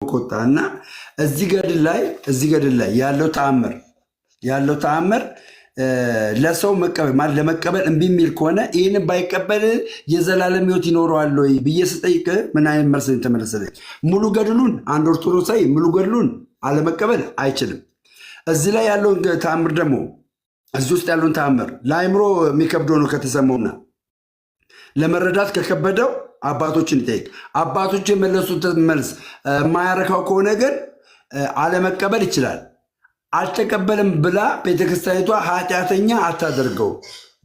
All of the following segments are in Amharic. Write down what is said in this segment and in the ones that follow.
ኮታና እዚህ ገድል ላይ ያለው ተአምር ለሰው መቀበል ማለት ለመቀበል እምቢ የሚል ከሆነ ይህን ባይቀበል የዘላለም ሕይወት ይኖረዋል ወይ ብዬ ስጠይቅ ምን አይነት መልስ ተመለሰለኝ? ሙሉ ገድሉን አንድ ኦርቶዶክሳዊ ሙሉ ገድሉን አለመቀበል አይችልም። እዚህ ላይ ያለውን ተአምር ደግሞ እዚህ ውስጥ ያለውን ተአምር ለአእምሮ የሚከብደው ነው ከተሰማውና ለመረዳት ከከበደው አባቶችን ይጠይቅ። አባቶች የመለሱትን መልስ የማያረካው ከሆነ ግን አለመቀበል ይችላል። አልተቀበልም ብላ ቤተክርስቲያኒቷ ኃጢአተኛ አታደርገው።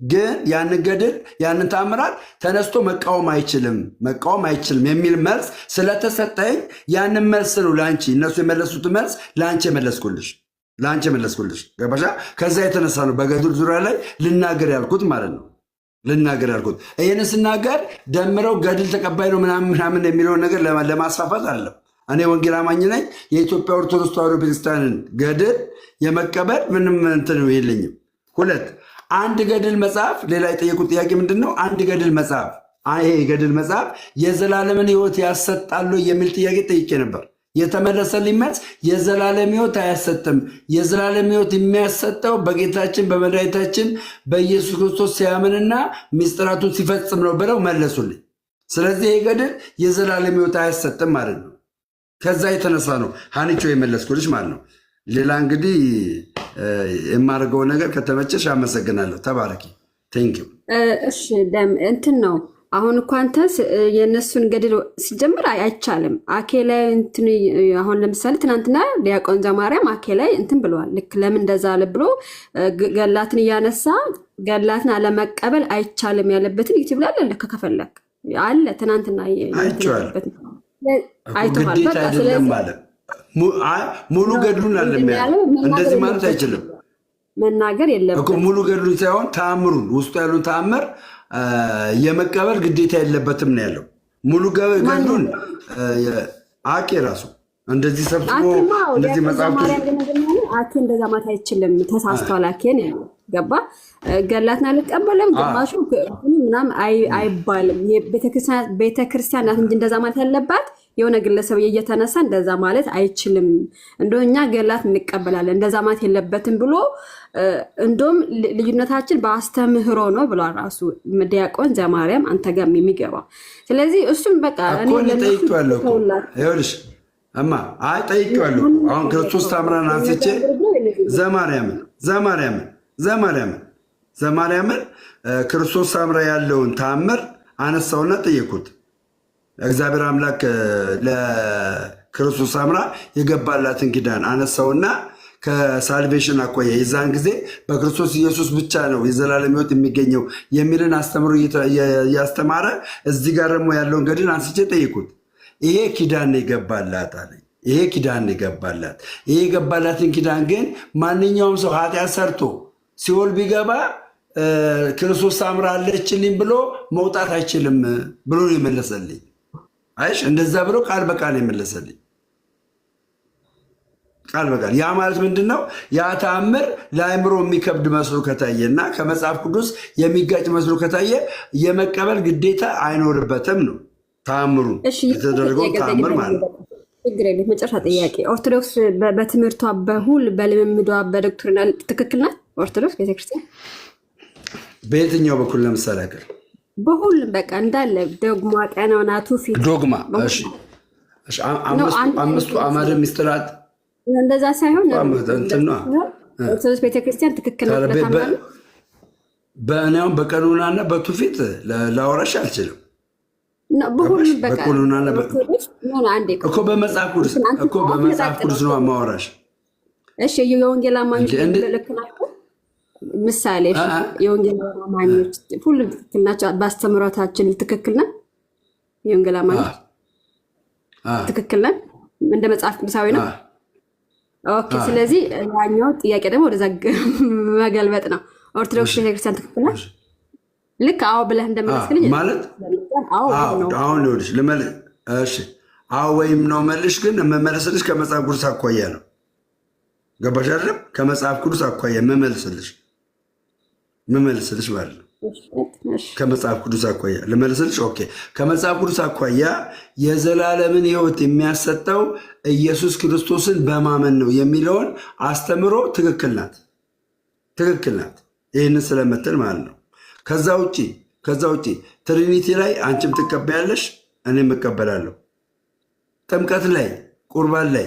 ግን ያንን ገድል ያንን ተአምራት ተነስቶ መቃወም አይችልም የሚል መልስ ስለተሰጠኝ ያንን መልስ ነው ለአንቺ እነሱ የመለሱት መልስ ለአንቺ የመለስኩልሽ ገባሻ? ከዛ የተነሳ ነው በገድል ዙሪያ ላይ ልናገር ያልኩት ማለት ነው። ይህን ስናገር ደምረው ገድል ተቀባይ ነው ምናምን የሚለውን ነገር ለማስፋፋት አለም። እኔ ወንጌል አማኝ ነኝ። የኢትዮጵያ ኦርቶዶክስ ተዋሕዶ ቤተክርስቲያንን ገድል የመቀበል ምንም እንትን የለኝም። ሁለት አንድ ገድል መጽሐፍ ሌላ የጠየቁት ጥያቄ ምንድን ነው? አንድ ገድል መጽሐፍ ይሄ ገድል መጽሐፍ የዘላለምን ሕይወት ያሰጣሉ የሚል ጥያቄ ጠይቄ ነበር። የተመለሰልኝ መልስ የዘላለም ሕይወት አያሰጥም። የዘላለም ሕይወት የሚያሰጠው በጌታችን በመድኃኒታችን በኢየሱስ ክርስቶስ ሲያምንና ምስጢራቱን ሲፈጽም ነው ብለው መለሱልኝ። ስለዚህ ይሄ ገድል የዘላለም ሕይወት አያሰጥም ማለት ነው። ከዛ የተነሳ ነው ሀኒቾ የመለስኩልሽ ማለት ነው። ሌላ እንግዲህ የማደርገው ነገር ከተመቸሽ አመሰግናለሁ። ተባረኪ። ቴንኪው። እሺ እንትን ነው አሁን እኮ አንተስ የእነሱን ገድል ሲጀምር አይቻልም። አኬ ላይ እንትን አሁን ለምሳሌ ትናንትና ዲያቆን ዘማርያም አኬ ላይ እንትን ብለዋል። ልክ ለምን እንደዛ አለ ብሎ ገላትን እያነሳ ገላትን አለመቀበል አይቻልም ያለበትን ዩቲዩብ ላይ አለ። ከፈለክ አለ ትናንትና አይቻልም አይተዋል። በቃ ስለዚህ ሙሉ ገድሉን አለም ያለው እንደዚህ ማለት አይችልም። መናገር የለበትም እኮ ሙሉ ገድሉን ሳይሆን ተአምሩን ውስጡ ያሉን ተአምር የመቀበል ግዴታ የለበትም ነው ያለው። ሙሉ ገድሉን አኬ ራሱ እንደዚህ ሰብስቦ እንደዚህ መጽሐፍቶች አኬ እንደዛ ማለት አይችልም። ተሳስተዋል። አኬን ያለው ገባ ገላትን አልቀበለም ግማሹ ምናምን አይባልም። ቤተክርስቲያን ናት እንጂ እንደዛ ማለት ያለባት የሆነ ግለሰብ እየተነሳ እንደዛ ማለት አይችልም። እንደው እኛ ገላት እንቀበላለን እንደዛ ማለት የለበትም ብሎ እንደውም ልዩነታችን በአስተምህሮ ነው ብሏል ራሱ ዲያቆን ዘማርያም አንተ ጋር የሚገባው። ስለዚህ እሱም በቃ እኔ ለጠይቄዋለሁ ይኸውልሽ እማ ጠይቄዋለሁ። አሁን ክርስቶስ ታምራን አንስቼ ዘማርያምን ክርስቶስ ታምራ ያለውን ታምር አነሳውና ጠየኩት። እግዚአብሔር አምላክ ለክርስቶስ ታምራ የገባላትን ኪዳን አነሳውና ከሳልቬሽን አኳያ የዛን ጊዜ በክርስቶስ ኢየሱስ ብቻ ነው የዘላለም ሕይወት የሚገኘው የሚልን አስተምሮ እያስተማረ እዚህ ጋር ደግሞ ያለውን ገድል አንስቼ ጠይቁት። ይሄ ኪዳን የገባላት አለኝ። ይሄ የገባላትን ኪዳን ግን ማንኛውም ሰው ኃጢአት ሰርቶ ሲኦል ቢገባ ክርስቶስ ታምራ አለችልኝ ብሎ መውጣት አይችልም ብሎ ነው የመለሰልኝ። አይሽ እንደዛ ብሎ ቃል በቃል የመለሰልኝ ቃል በቃል። ያ ማለት ምንድነው? ያ ተአምር ለአእምሮ የሚከብድ መስሎ ከታየ እና ከመጽሐፍ ቅዱስ የሚጋጭ መስሎ ከታየ የመቀበል ግዴታ አይኖርበትም ነው ተአምሩ የተደረገው ተአምር ማለት ነው። ችግር የለም። መጨረሻ ጥያቄ፣ ኦርቶዶክስ በትምህርቷ በሁል በልምምዷ በዶክትሪና ትክክል ናት? ኦርቶዶክስ ቤተክርስቲያን በየትኛው በኩል ለምሳሌ አገር በሁሉም በቃ እንዳለ ዶግማ ቀኖና ትውፊት ዶግማ አምስቱ አዕማደ ምስጢራት እንደዛ ሳይሆን ኦርቶዶክስ ቤተክርስቲያን ትክክል ናት። በእኔም በቀኖናና በትውፊት ላወራሽ አልችልም። በሁሉም በቃ በቀኖናና እኮ በመጽሐፍ ቅዱስ ነው ማወራሽ። እሺ የወንጌል አማኞች ልክ ናቸው። ምሳሌ የወንጌል አማኞች ሁሉም ትክክል ናቸው። በአስተምሮታችን ትክክል ነን። የወንጌል አማኞች ትክክል ነን። እንደ መጽሐፍ ቅዱሳዊ ነው። ኦኬ። ስለዚህ ያኛው ጥያቄ ደግሞ ወደዛ መገልበጥ ነው። ኦርቶዶክስ ቤተክርስቲያን ትክክል ናት? ልክ አዎ ብለህ እንደመለስክልኝ ማለት አሁን ይኸውልሽ ልመልስ። እሺ አዎ ወይም ነው መልሽ፣ ግን የምመለስልሽ ከመጽሐፍ ቅዱስ አኳያ ነው። ገባሽ አይደለም? ከመጽሐፍ ቅዱስ አኳያ የምመልስልሽ ማለት ነው። ከመጽሐፍ ቅዱስ አኳያ ልመልስልሽ። ኦኬ ከመጽሐፍ ቅዱስ አኳያ የዘላለምን ሕይወት የሚያሰጠው ኢየሱስ ክርስቶስን በማመን ነው የሚለውን አስተምሮ ትክክል ናት፣ ትክክል ናት። ይህንን ስለምትል ማለት ነው። ከዛ ውጭ ትሪኒቲ ላይ አንቺም ትቀበያለሽ፣ እኔም እቀበላለሁ። ጥምቀት ላይ፣ ቁርባን ላይ፣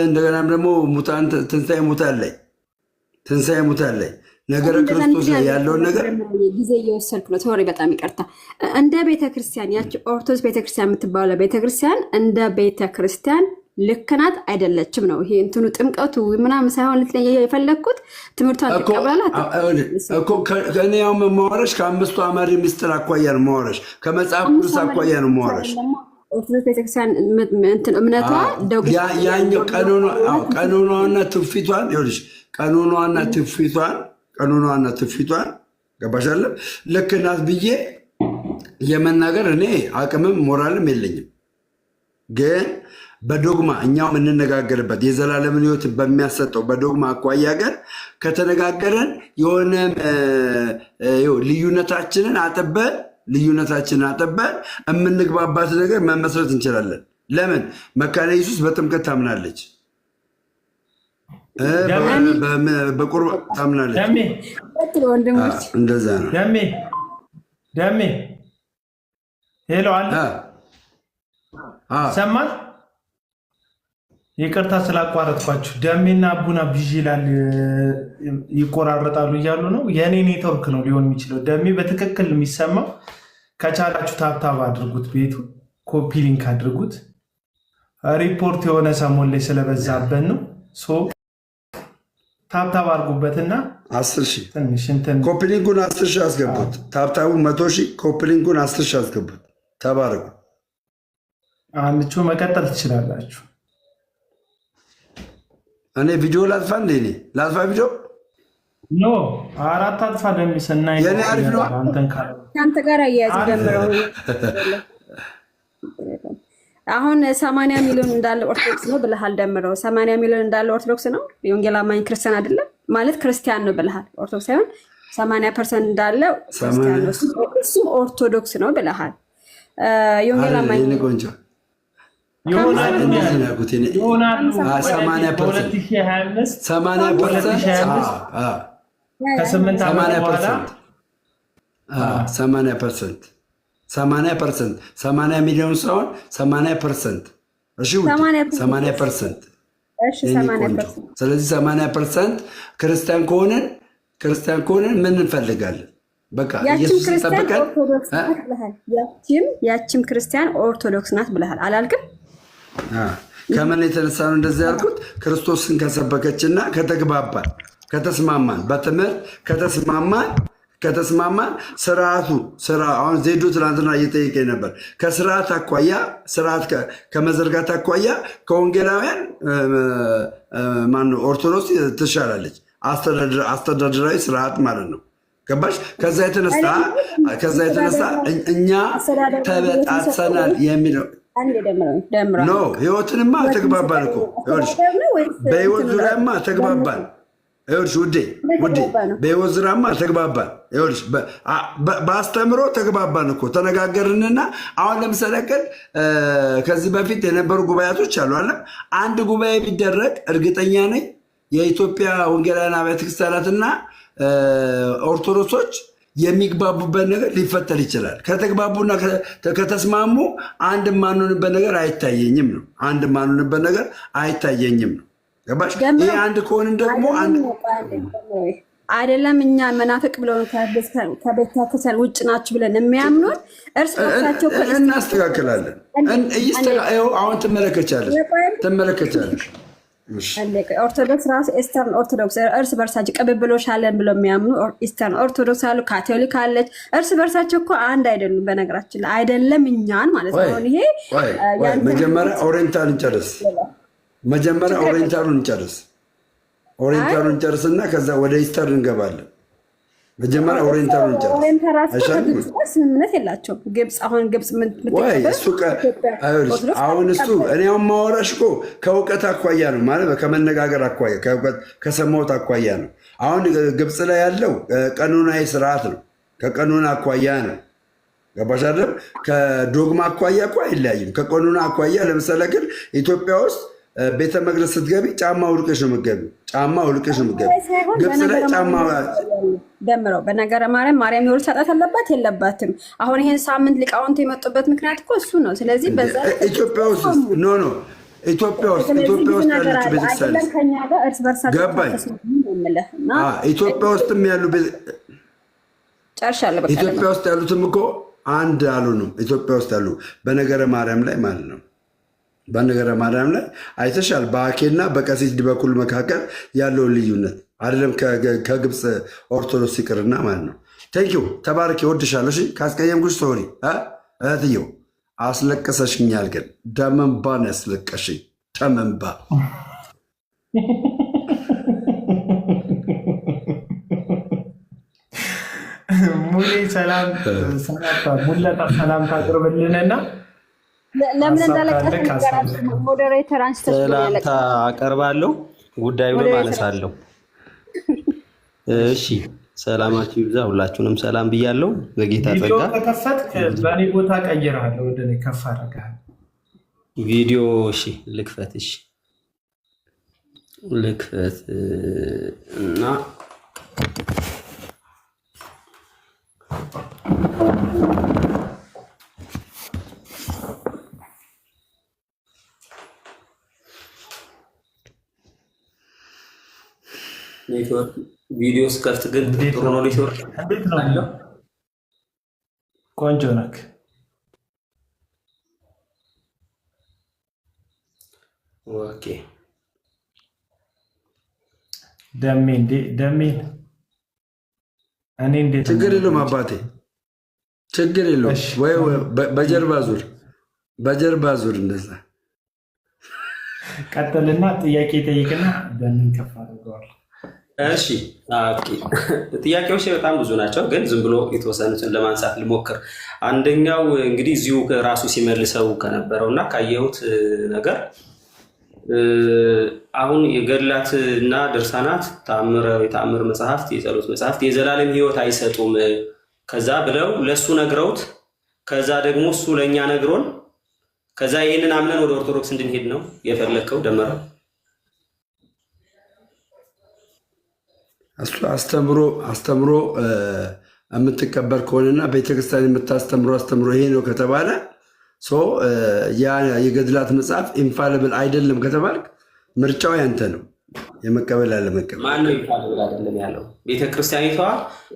እንደገናም ደግሞ ትንሣኤ ሙታን ላይ ነገረ ክርስቶስ ላይ ያለውን ነገር ጊዜ እየወሰድኩ ነው። ሶሪ በጣም ይቅርታ። እንደ ቤተክርስቲያን ያቺ ኦርቶዶክስ ቤተክርስቲያን የምትባለው ቤተክርስቲያን እንደ ቤተክርስቲያን ልክ ናት አይደለችም ነው። ይሄ እንትኑ ጥምቀቱ ምናምን ሳይሆን ልትለኝ የፈለግኩት ትምህርቷን ትቀበላት እኮ ከእኔ ያው መማወረሽ ከአምስቱ አማሪ ምስጢር አኳያ ነው ማወረሽ፣ ከመጽሐፍ ቅዱስ አኳያ ነው ማወረሽ። ኦርቶዶክስ ቤተክርስቲያን እምነቷ ያኛው ቀኖኗና ትውፊቷን ይኸውልሽ፣ ቀኖኗና ትውፊቷን ገባሻለ ልክ ናት ብዬ የመናገር እኔ አቅምም ሞራልም የለኝም። ግን በዶግማ እኛው የምንነጋገርበት የዘላለምን ሕይወት በሚያሰጠው በዶግማ አኳያ ግን ከተነጋገረን የሆነ ልዩነታችንን አጥበን የምንግባባት ነገር መመስረት እንችላለን። ለምን መካነ ኢየሱስ በጥምቀት ታምናለች፣ በቁርባን ታምናለች። እንደዛ ነው። ደሜ ሄሎ አለ ሰማል። ይቅርታ ስላቋረጥኳችሁ። ደሜና አቡና ቢዥ ይላል ይቆራረጣሉ እያሉ ነው። የእኔ ኔትወርክ ነው ሊሆን የሚችለው። ደሜ በትክክል የሚሰማው ከቻላችሁ ታብታብ አድርጉት፣ ቤቱ ኮፒ ሊንክ አድርጉት። ሪፖርት የሆነ ሰሞን ላይ ስለበዛበት ነው። ታብታብ አድርጉበትና 10,000 ኮፒ ሊንኩን 10,000 አስገቡት። ታብታቡ 100,000 ኮፒ ሊንኩን 10,000 አስገቡት። ተባረኩ። አንቺ መቀጠል ትችላላችሁ። እኔ ቪዲዮ ላጥፋ እንዴ? እኔ ላጥፋ ቪዲዮ ኖ አራት አጥፋ ደምሰና የኔ አሪፍ ነው። አንተ ጋር አያያዝ ጀምረው አሁን 80 ሚሊዮን እንዳለ ኦርቶዶክስ ነው ብለሃል። ደምረው 80 ሚሊዮን እንዳለ ኦርቶዶክስ ነው። የወንጌል አማኝ ክርስቲያን አይደለም ማለት ክርስቲያን ነው ብለሃል። ኦርቶዶክስ ሳይሆን 80% እንዳለ ክርስቲያን ነው፣ እሱም ኦርቶዶክስ ነው ብለሃል። የወንጌል አማኝ ቆንጆ ይሆናል። ሰማንያ ሚሊዮን ሳይሆን 80%። እሺ 80%። ስለዚህ 80% ክርስቲያን ከሆንን ምን እንፈልጋለን? በቃ ኢየሱስ ተጠብቀን። ያቺም ክርስቲያን ኦርቶዶክስ ናት ብለሃል አላልክም? ከምን የተነሳ ነው እንደዚህ ያልኩት? ክርስቶስን ከሰበከችና ከተግባባን ከተስማማን፣ በትምህርት ከተስማማን ስርዓቱ አሁን ዜዶ ትናንትና እየጠየቀኝ ነበር። ከስርዓት አኳያ ስርዓት ከመዘርጋት አኳያ ከወንጌላውያን ማነው ኦርቶዶክስ ትሻላለች። አስተዳደራዊ ስርዓት ማለት ነው። ገባሽ? ከዛ የተነሳ እኛ ተበጣሰናል የሚለው ኖ ህይወትንማ ተግባባን እኮ በህይወት ዙሪያማ ተግባባን። ይኸውልሽ ውዴ በህይወት ዙሪያማ ተግባባን። ይኸውልሽ በአስተምሮ ተግባባን እኮ ተነጋገርንና አሁን ለምሳሌ ከዚህ በፊት የነበሩ ጉባኤቶች አሉ አለ። አንድ ጉባኤ ቢደረግ እርግጠኛ ነኝ የኢትዮጵያ ወንጌላውያን አብያተ ክርስቲያናትና ኦርቶዶክሶች የሚግባቡበት ነገር ሊፈጠር ይችላል። ከተግባቡና ከተስማሙ አንድ የማንሆንበት ነገር አይታየኝም ነው። ገባሽ? ይሄ አንድ ከሆንን ደግሞ አይደለም እኛ መናፍቅ ብለው ከቤተክርስቲያን ውጭ ናችሁ ብለን የሚያምኑን እርስ በርሳቸው እናስተካክላለን። አሁን ትመለከቻለሽ ኦርቶዶክስ ራሱ ኢስተርን ኦርቶዶክስ እርስ በርሳቸው ቅብብሎሽ አለን ብለው የሚያምኑ ኢስተርን ኦርቶዶክስ አሉ፣ ካቶሊክ አለች። እርስ በርሳቸው እኮ አንድ አይደሉም። በነገራችን ላይ አይደለም እኛን ማለት ነው። ይሄ መጀመሪያ ኦሪየንታሉን እንጨርስና ከዛ ወደ ኢስተርን እንገባለን። መጀመሪያ ኦሪየንታሉን ጨርስ። ኦሪየንታል ከግብፅ ጋር ስምምነት የላቸውም። ግብፅ አሁን ግብፅ አሁን እሱ እኔ አሁን ማወራሽ እኮ ከእውቀት አኳያ ነው ማለት ከመነጋገር አኳያ ከሰማሁት አኳያ ነው። አሁን ግብፅ ላይ ያለው ቀኖናዊ ስርዓት ነው። ከቀኖና አኳያ ነው። ገባሽ አይደል? ከዶግማ አኳያ እኮ አይለያይም። ከቀኖና አኳያ ለምሳሌ ግን ኢትዮጵያ ውስጥ ቤተ መቅደስ ስትገቢ ጫማ ውልቅሽ ነው የምትገቢው። ጫማ ውልቅሽ ነው የምትገቢው። ግብፅ ላይ ጫማ ደምረው በነገረ ማርያም የወል ሰጣት አለባት የለባትም? አሁን ይሄን ሳምንት ሊቃውንት የመጡበት ምክንያት እኮ እሱ ነው። ስለዚህ በዛ ኢትዮጵያ ውስጥ ኢትዮጵያ ውስጥ ያለችው ቤተክርስቲያን ከኛ ጋር እርስ በርሳቸው ገባኝ። ኢትዮጵያ ውስጥም ያሉ ጨርሻለሁ። ኢትዮጵያ ውስጥ ያሉትም እኮ አንድ አሉንም። ኢትዮጵያ ውስጥ ያሉ በነገረ ማርያም ላይ ማለት ነው። በነገረ ማርያም ላይ አይተሻል። በአኬና በቀሲስ በኩል መካከል ያለውን ልዩነት አይደለም ከግብፅ ኦርቶዶክስ ይቅርና ማለት ነው። ቴንኪው ተባርኪ፣ ወድሻለሁ። ካስቀየምኩሽ ሶሪ እህትየው። አስለቀሰሽኛል፣ ግን ደመንባ ነው ያስለቀሽኝ። ደመንባ ሙሌ ሙለታ ሰላም ታቅርብልንና ለምን እንዳለቀሰ ሞዴሬተር አንስተሽ ሰላምታ አቀርባለሁ፣ ጉዳዩንም አነሳለሁ። እሺ ሰላማችሁ ይብዛ። ሁላችሁንም ሰላም ብያለሁ። በጌታ ጸጋ ከፈትክ በእኔ ቦታ ቀይራለሁ፣ ወደ እኔ ከፍ አደርጋለሁ ቪዲዮ። እሺ ልክፈት። እሺ ልክፈት እና ኔትወርክ ቪዲዮ ስከፍት ግን ጥሩ ነው። ኔትወርክ እንዴት ነው ያለው? ቆንጆ ነክ ኦኬ። ደሜ እኔ እንዴት ችግር የለውም አባቴ፣ ችግር የለውም። ወይ በጀርባ ዙር እንደዛ ቀጥልና ጥያቄ ጠይቅና ደሜን ከፍ አድርገዋል። እሺ ጥያቄዎች በጣም ብዙ ናቸው፣ ግን ዝም ብሎ የተወሰኑትን ለማንሳት ልሞክር። አንደኛው እንግዲህ እዚሁ ራሱ ሲመልሰው ከነበረው እና ካየሁት ነገር አሁን የገድላት እና ድርሳናት የተአምር መጽሐፍት፣ የጸሎት መጽሐፍት የዘላለም ሕይወት አይሰጡም ከዛ ብለው ለሱ ነግረውት ከዛ ደግሞ እሱ ለእኛ ነግሮን ከዛ ይህንን አምነን ወደ ኦርቶዶክስ እንድንሄድ ነው የፈለግከው ደመረው? እሱ አስተምሮ የምትቀበል ከሆነና ቤተክርስቲያን የምታስተምሮ ይሄ ነው ከተባለ የገድላት መጽሐፍ ኢንፋሊብል አይደለም ከተባልክ ምርጫው ያንተ ነው። የመቀበል አለመቀበል ማነው ኢንፋሊብል አይደለም ያለው? ቤተክርስቲያኒቷ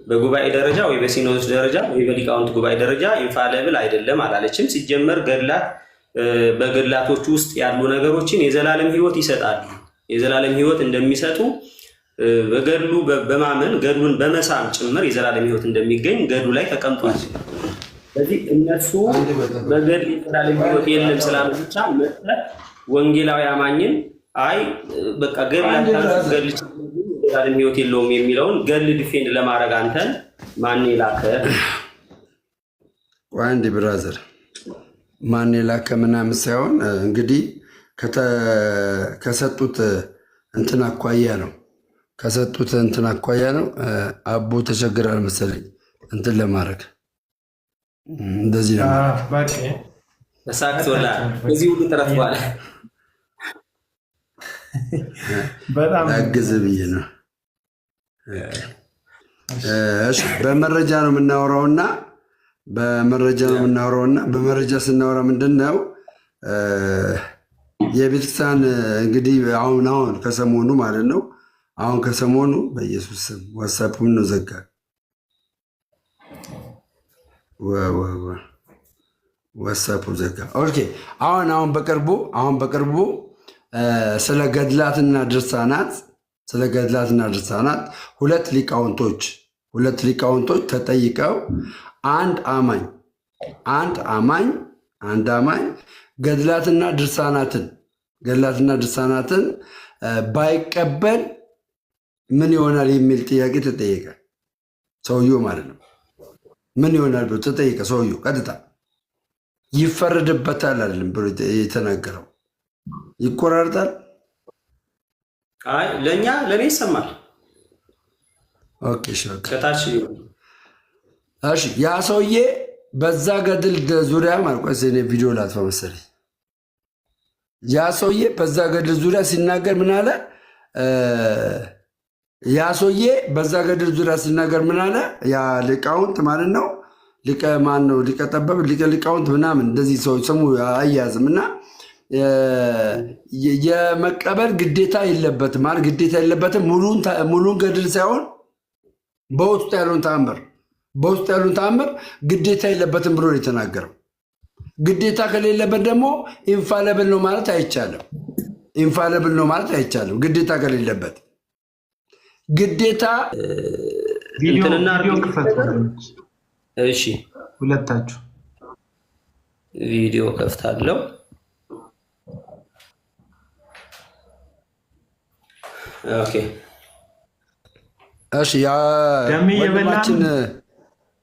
በጉባኤ ደረጃ ወይ በሲኖዶስ ደረጃ ወይ በሊቃውንት ጉባኤ ደረጃ ኢንፋሊብል አይደለም አላለችም። ሲጀመር ገድላት በገድላቶች ውስጥ ያሉ ነገሮችን የዘላለም ሕይወት ይሰጣሉ። የዘላለም ሕይወት እንደሚሰጡ በገድሉ በማመን ገድሉን በመሳም ጭምር የዘላለም ሕይወት እንደሚገኝ ገድሉ ላይ ተቀምጧል። ስለዚህ እነሱ በገድል የዘላለም ሕይወት የለም ስላሉ ብቻ ወንጌላዊ አማኝን አይ በቃ ገድል የዘላለም ሕይወት የለውም የሚለውን ገድል ዲፌንድ ለማድረግ አንተን ማን የላከ? አንድ ብራዘር ማን የላከ ምናምን ሳይሆን እንግዲህ ከሰጡት እንትን አኳያ ነው አቦ ተቸግራል መሰለኝ እንትን ለማድረግ እንደዚህ ነው። ተሳክቶላል። እዚህ ሁሉ ጥረት በኋላ በጣም አግዝ ብዬ ነው። እሺ በመረጃ ነው የምናወራውና በመረጃ ስናወራ ምንድን ነው የቤተክርስቲያን እንግዲህ አሁን ከሰሞኑ ማለት ነው ከሰሞኑ በኢየሱስ ስም ዋትስአፕም ነው ዘጋ። ዋትስአፕ ዘጋ። ኦኬ አሁን በቅርቡ ስለ ገድላትና ድርሳናት ሁለት ሊቃውንቶች ተጠይቀው አንድ አማኝ ገድላትና ድርሳናትን ባይቀበል ምን ይሆናል የሚል ጥያቄ ተጠየቀ። ሰውየው ማለት ነው። ምን ይሆናል ብሎ ተጠየቀ። ሰውየው ቀጥታ ይፈረድበታል አይደለም ብሎ የተናገረው ይቆራርጣል። አይ ለእኔ ይሰማል። ኦኬ ከታች እሺ። ያ ሰውዬ በዛ ገድል ዙሪያ ማርቆስ እኔ ቪዲዮ ላጥፋ መሰለኝ። ያ ሰውዬ በዛ ገድል ዙሪያ ሲናገር ምን አለ? ያ ሰውዬ በዛ ገድል ዙሪያ ሲናገር ምን አለ? ያ ሊቃውንት ማለት ነው። ሊቀ ማን ነው? ሊቀ ጠበብ ሊቀ ሊቃውንት ምናምን እንደዚህ ሰው ስሙ አያያዝም እና የመቀበል ግዴታ የለበትም ማለት ግዴታ የለበትም። ሙሉን ገድል ሳይሆን በውስጡ ያለውን ተአምር ግዴታ የለበትም ብሎ ነው የተናገረው። ግዴታ ከሌለበት ደግሞ ኢንፋለብል ነው ማለት አይቻልም። ኢንፋለብል ነው ማለት አይቻልም። ግዴታ ከሌለበት ግዴታ ቪዲዮ ክፈቱ። እሺ ሁለታችሁ ቪዲዮ ከፍታለሁ። ኦኬ እሺ ያ ወንድማችን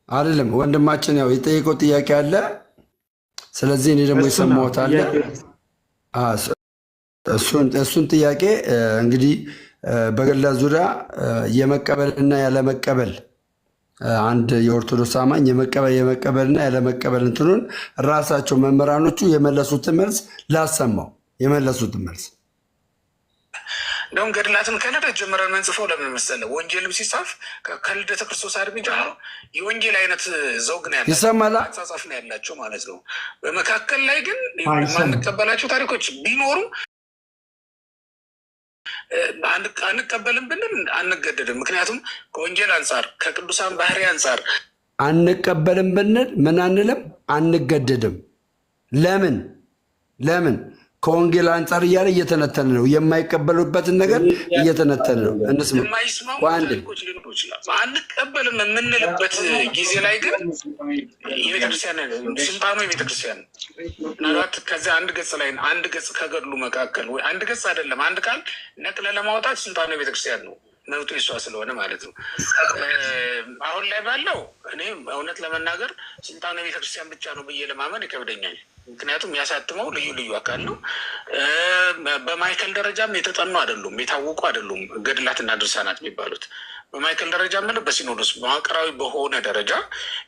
አይደለም ወንድማችን ያው የጠየቀው ጥያቄ አለ። ስለዚህ እኔ ደግሞ የሰማሁት አለ። እሱን ጥያቄ እንግዲህ በገድላት ዙሪያ የመቀበልና ያለመቀበል አንድ የኦርቶዶክስ አማኝ የመቀበልና ያለመቀበል እንትኑን ራሳቸው መምህራኖቹ የመለሱትን መልስ ላሰማው። የመለሱትን መልስ እንደውም ገድላትን ከልደት ጀምረን መንጽፈው ለምን መሰለህ? ወንጌልም ሲጻፍ ከልደተ ክርስቶስ አድሜ ጀምሮ የወንጌል አይነት ዘውግ ነው ያላቸው፣ ይሰማል አጻጻፍ ነው ያላቸው ማለት ነው። በመካከል ላይ ግን የማንቀበላቸው ታሪኮች ቢኖሩ አንቀበልም ብንል አንገደድም። ምክንያቱም ከወንጌል አንጻር ከቅዱሳን ባህሪ አንጻር አንቀበልም ብንል ምን አንልም፣ አንገደድም። ለምን ከወንጌል አንጻር እያለ እየተነተነ ነው። የማይቀበሉበትን ነገር እየተነተነ ነው። የማይስማሙ ታሪኮች ሊኖሩ ይችላል። አንቀበልም የምንልበት ጊዜ ላይ ግን የቤተክርስቲያን ስልጣኑ የቤተክርስቲያን ምናልባት ከዚያ አንድ ገጽ ከገድሉ መካከል ወይ አንድ ገጽ አይደለም አንድ ቃል ነቅለ ለማውጣት ስልጣኑ የቤተክርስቲያን ነው። መብቱ የሷ ስለሆነ ማለት ነው። አሁን ላይ ባለው እኔ እውነት ለመናገር ስልጣኑ የቤተክርስቲያን ብቻ ነው ብዬ ለማመን ይከብደኛል። ምክንያቱም ያሳትመው ልዩ አካል ነው። በማዕከል ደረጃም የተጠኑ አይደሉም፣ የታወቁ አይደሉም ገድላትና ድርሳናት የሚባሉት። በማዕከል ደረጃ ምንም በሲኖዶስ መዋቅራዊ በሆነ ደረጃ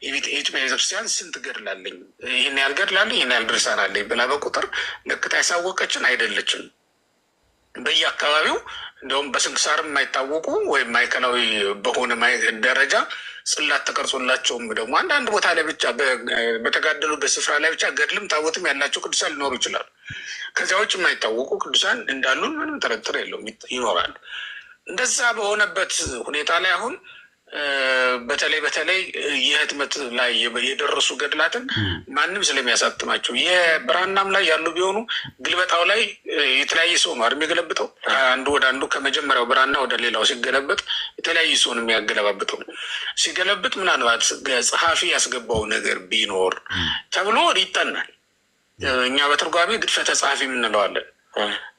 የኢትዮጵያ ቤተክርስቲያን ስንት ገድል አለኝ፣ ይህን ያህል ገድል አለኝ፣ ይህን ያህል ድርሳን አለኝ ብላ በቁጥር ለክታ ያሳወቀችን አይደለችም። በየአካባቢው እንደውም በስንክሳርም የማይታወቁ ወይም ማዕከላዊ በሆነ ደረጃ ጽላት ተቀርጾላቸውም ደግሞ አንዳንድ ቦታ ላይ ብቻ በተጋደሉበት ስፍራ ላይ ብቻ ገድልም ታቦትም ያላቸው ቅዱሳን ሊኖሩ ይችላሉ። ከዚያ ውጭ የማይታወቁ ቅዱሳን እንዳሉን ምንም ጥርጥር የለውም፣ ይኖራሉ። እንደዛ በሆነበት ሁኔታ ላይ አሁን በተለይ የህትመት ላይ የደረሱ ገድላትን ማንም ስለሚያሳትማቸው የብራናም ላይ ያሉ ቢሆኑ ግልበጣው ላይ የተለያየ ሰው ነው የሚገለብጠው። አንዱ ወደ አንዱ ከመጀመሪያው ብራና ወደ ሌላው ሲገለበጥ የተለያየ ሰው ነው የሚያገለባብጠው። ሲገለብጥ ምናልባት ጸሐፊ ያስገባው ነገር ቢኖር ተብሎ ይጠናል። እኛ በትርጓሜ ግድፈተ ጸሐፊ የምንለዋለን።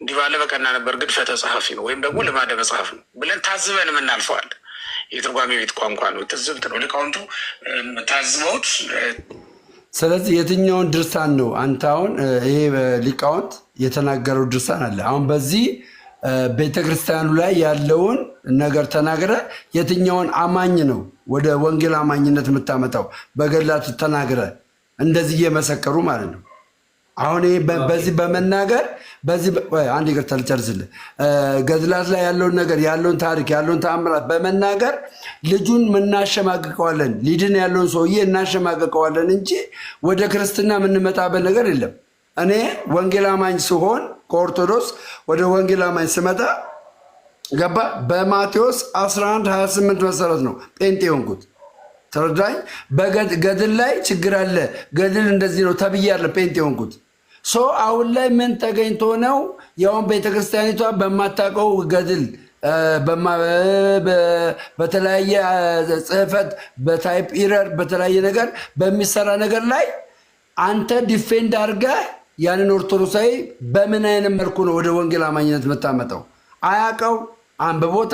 እንዲህ ባለ በቀና ነበር ግድፈተ ጸሐፊ ነው ወይም ደግሞ ልማደ መጽሐፍ ነው ብለን ታዝበን የምናልፈዋለን። የትርጓሜ ቤት ቋንቋ ነው፣ ትዝብት ነው። ሊቃውንቱ ታዝበውት። ስለዚህ የትኛውን ድርሳን ነው አንተ አሁን ይሄ ሊቃውንት የተናገረው ድርሳን አለ? አሁን በዚህ ቤተክርስቲያኑ ላይ ያለውን ነገር ተናግረ የትኛውን አማኝ ነው ወደ ወንጌል አማኝነት የምታመጣው? በገድላት ተናግረ እንደዚህ እየመሰከሩ ማለት ነው። አሁን በዚህ በመናገር አንድ ይቅርታ ልጨርስልህ። ገድላት ላይ ያለውን ነገር ያለውን ታሪክ ያለውን ተአምራት በመናገር ልጁን እናሸማቅቀዋለን፣ ሊድን ያለውን ሰውዬ እናሸማቅቀዋለን እንጂ ወደ ክርስትና የምንመጣበት ነገር የለም። እኔ ወንጌል አማኝ ስሆን ከኦርቶዶክስ ወደ ወንጌል አማኝ ስመጣ ገባ በማቴዎስ 11:28 መሰረት ነው ጴንጤ ሆንኩት። ተረዳኝ። በገድል ላይ ችግር አለ፣ ገድል እንደዚህ ነው ተብያለሁ ጴንጤ ሆንኩት። አሁን ላይ ምን ተገኝቶ ነው? ያውን ቤተክርስቲያኒቷ በማታውቀው ገድል በተለያየ ጽሕፈት በታይፕ ኢረር በተለያየ ነገር በሚሰራ ነገር ላይ አንተ ዲፌንድ አድርገህ ያንን ኦርቶዶክሳዊ በምን አይነት መልኩ ነው ወደ ወንጌል አማኝነት የምታመጣው? አያውቀው፣ አንብቦት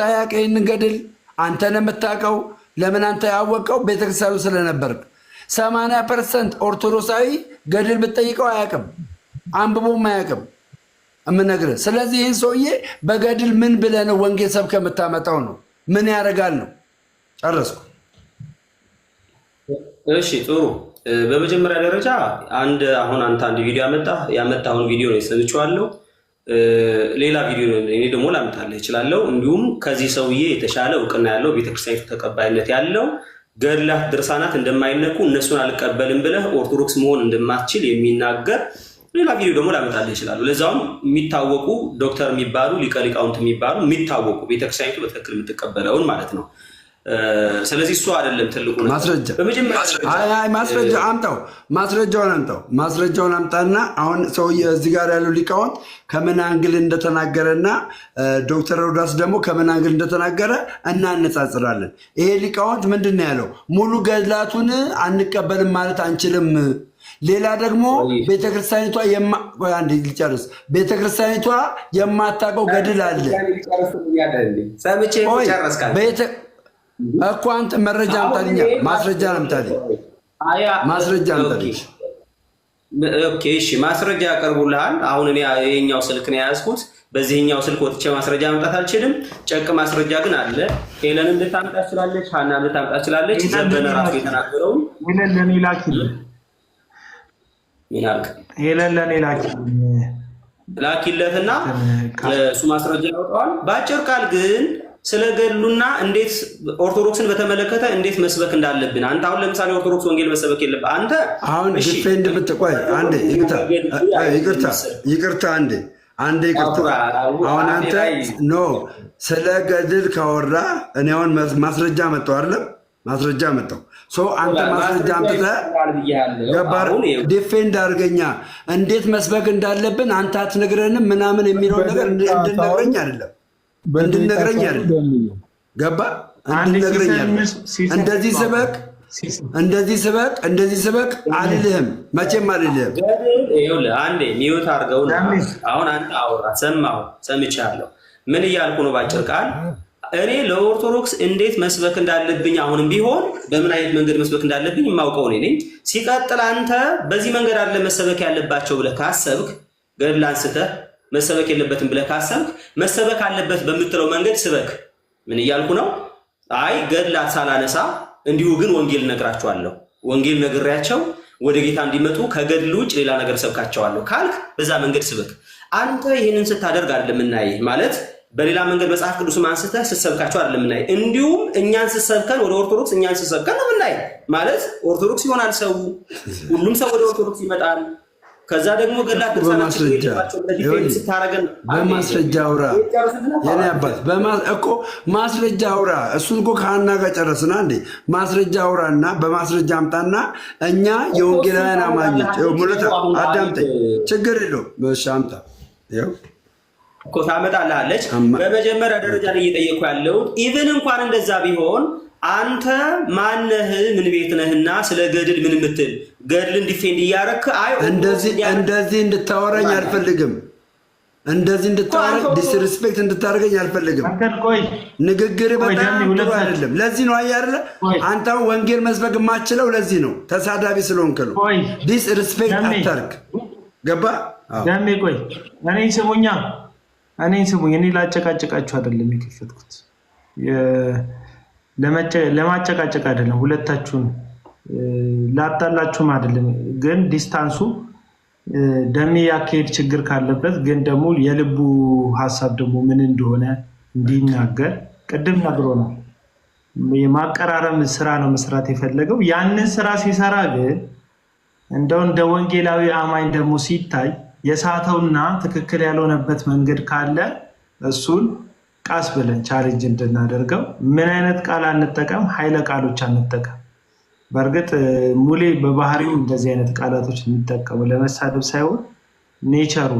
አያውቅ፣ ይህንን ገድል አንተን የምታውቀው ለምን አንተ ያወቀው ቤተክርስቲያኑ ስለነበርክ 80% ኦርቶዶክሳዊ ገድል ብትጠይቀው አያውቅም፣ አንብቦም አያውቅም እምነግርህ። ስለዚህ ይህን ሰውዬ በገድል ምን ብለህ ነው ወንጌል ሰብከህ የምታመጣው ነው? ምን ያደርጋል ነው? ጨረስኩ። እሺ ጥሩ። በመጀመሪያ ደረጃ አሁን አንተ አንድ ቪዲዮ ያመጣውን ቪዲዮ ነው ሰምቼዋለሁ። ሌላ ቪዲዮ ነው እኔ ደግሞ ላመጣልህ እችላለሁ። እንዲሁም ከዚህ ሰውዬ የተሻለ እውቅና ያለው ቤተክርስቲያኒቱ ተቀባይነት ያለው ገድላት ድርሳናት እንደማይነኩ እነሱን አልቀበልም ብለህ ኦርቶዶክስ መሆን እንደማትችል የሚናገር ሌላ ቪዲዮ ደግሞ ላመጣልህ እችላለሁ። ለዛውም የሚታወቁ ዶክተር የሚባሉ ሊቀ ሊቃውንት የሚባሉ የሚታወቁ ቤተክርስቲያኒቱ በትክክል የምትቀበለውን ማለት ነው። ስለዚህ እሱ አይደለም ትልቁ ነው። ማስረጃውን አምጣና አሁን ሰውዬ እዚህ ጋር ያለው ሊቃውንት ከምን አንግል እንደተናገረና ዶክተር ሮዳስ ደግሞ ከምን አንግል እንደተናገረ እናነጻጽራለን። ይሄ ሊቃውንት ምንድን ነው ያለው? ሙሉ ገድላቱን አንቀበልም ማለት አንችልም። ሌላ ደግሞ ቤተክርስቲያኒቷ ቤተክርስቲያኒቷ የማታውቀው ገድል አለ እኮ። አንተ መረጃ አምጣልኝ፣ ማስረጃ አምጣልኝ፣ ማስረጃ አምጣልኝ። ኦኬ እሺ፣ ማስረጃ ያቀርቡልሃል። አሁን እኔ የኛው ስልክ ነው የያዝኩት። በዚህኛው ስልክ ወጥቼ ማስረጃ ማምጣት አልችልም። ጨቅ ማስረጃ ግን አለ። ሄለን ልታምጣ ትችላለች፣ ሀና ልታምጣ ትችላለች። ዘበነ ራሱ የተናገረው ሄለን ለኔ ላኪልኝ፣ ሄለን ለኔ ላኪለትና እሱ ማስረጃ ያወጣዋል። በአጭር ቃል ግን ስለ ገድሉና እንዴት ኦርቶዶክስን በተመለከተ እንዴት መስበክ እንዳለብን አንተ አሁን ለምሳሌ ኦርቶዶክስ ወንጌል መስበክ የለብህ አንተ አሁን ዲፌንድ ብትቆይ አንዴ ይቅርታ አንዴ አሁን አንተ ኖ ስለ ገድል ካወራ እኔ አሁን ማስረጃ መጣሁ አይደለም ማስረጃ መጣሁ አንተ ማስረጃ አምጥተህ ገባር ዲፌንድ አድርገኛ እንዴት መስበክ እንዳለብን አንተ አትነግረንም ምናምን የሚለው ነገር እንድነግረኝ አይደለም እንድነግረኝ አይደለም ገባ እንድነግረኝ አይደለም እንደዚህ ስበክ አልልህም መቼም አልልህም። ይኸውልህ አንዴ ሚዩት አድርገውና አሁን አንተ አውራ ሰምቻለሁ። ምን እያልኩ ነው? ባጭር ቃል እኔ ለኦርቶዶክስ እንዴት መስበክ እንዳለብኝ አሁንም ቢሆን በምን አይነት መንገድ መስበክ እንዳለብኝ የማውቀው እኔ ነኝ። ሲቀጥል አንተ በዚህ መንገድ አለ መሰበክ ያለባቸው ብለህ ካሰብክ ገድል አንስተህ መሰበክ የለበትም ብለህ ካሰብክ መሰበክ አለበት በምትለው መንገድ ስበክ። ምን እያልኩ ነው? አይ ገድላት ሳላነሳ እንዲሁ ግን ወንጌል ነግራቸዋለሁ። ወንጌል ነግሬያቸው ወደ ጌታ እንዲመጡ ከገድል ውጭ ሌላ ነገር ሰብካቸዋለሁ ካልክ በዛ መንገድ ስበክ። አንተ ይህንን ስታደርግ አይደለም እናይ ማለት በሌላ መንገድ መጽሐፍ ቅዱስም አንስተህ ስትሰብካቸው አይደለም እናይ። እንዲሁም እኛን ስትሰብከን ወደ ኦርቶዶክስ እኛን ስትሰብከን ነው እናይ ማለት ኦርቶዶክስ ይሆናል ሰው ሁሉም ሰው ወደ ኦርቶዶክስ ይመጣል። ከዛ ደግሞ ገድላት በማስረጃ አውራ የኔ አባት እኮ ማስረጃ አውራ። እሱን እኮ ከሀና ጋር ጨረስና እንዴ ማስረጃ አውራና በማስረጃ አምጣና እኛ የወንጌላውያን አማኞች ሙሉታ አዳምጠኝ፣ ችግር የለውም እሺ አምጣ ይኸው እኮ ታመጣልሃለች። በመጀመሪያ ደረጃ ላይ እየጠየኩ ያለው ኢቭን እንኳን እንደዛ ቢሆን አንተ ማነህ ምን ቤት ነህና ስለ ገድል ምን ምትል ገድልን ዲፌንድ እያረክ አይ እንደዚህ እንድታወራኝ አልፈልግም። እንደዚህ እንድታወራኝ ዲስሪስፔክት እንድታደርገኝ አልፈልግም። ንግግር በጣም ጥሩ አይደለም። ለዚህ ነው አይደለ አንተ ወንጌል መስበክ የማትችለው ለዚህ ነው ተሳዳቢ ስለሆንክ ነው። ዲስሪስፔክት አታርግ ገባ ዳሜ ቆይ እኔን ስሙኝ። እኔ ላጨቃጨቃችሁ አይደለም የከፈትኩት ለማጨቃጨቅ አይደለም፣ ሁለታችሁን ላጣላችሁም አይደለም። ግን ዲስታንሱ ደሜ ያካሄድ ችግር ካለበት ግን ደግሞ የልቡ ሀሳብ ደግሞ ምን እንደሆነ እንዲናገር ቅድም ነግሮናል። የማቀራረብ ስራ ነው መስራት የፈለገው። ያንን ስራ ሲሰራ ግን እንደው እንደ ወንጌላዊ አማኝ ደግሞ ሲታይ የሳተውና ትክክል ያልሆነበት መንገድ ካለ እሱን ቃስ ብለን ቻሌንጅ እንድናደርገው ምን አይነት ቃል አንጠቀም፣ ኃይለ ቃሎች አንጠቀም። በእርግጥ ሙሌ በባህሪው እንደዚህ አይነት ቃላቶች የሚጠቀሙ ለመሳደብ ሳይሆን ኔቸሩ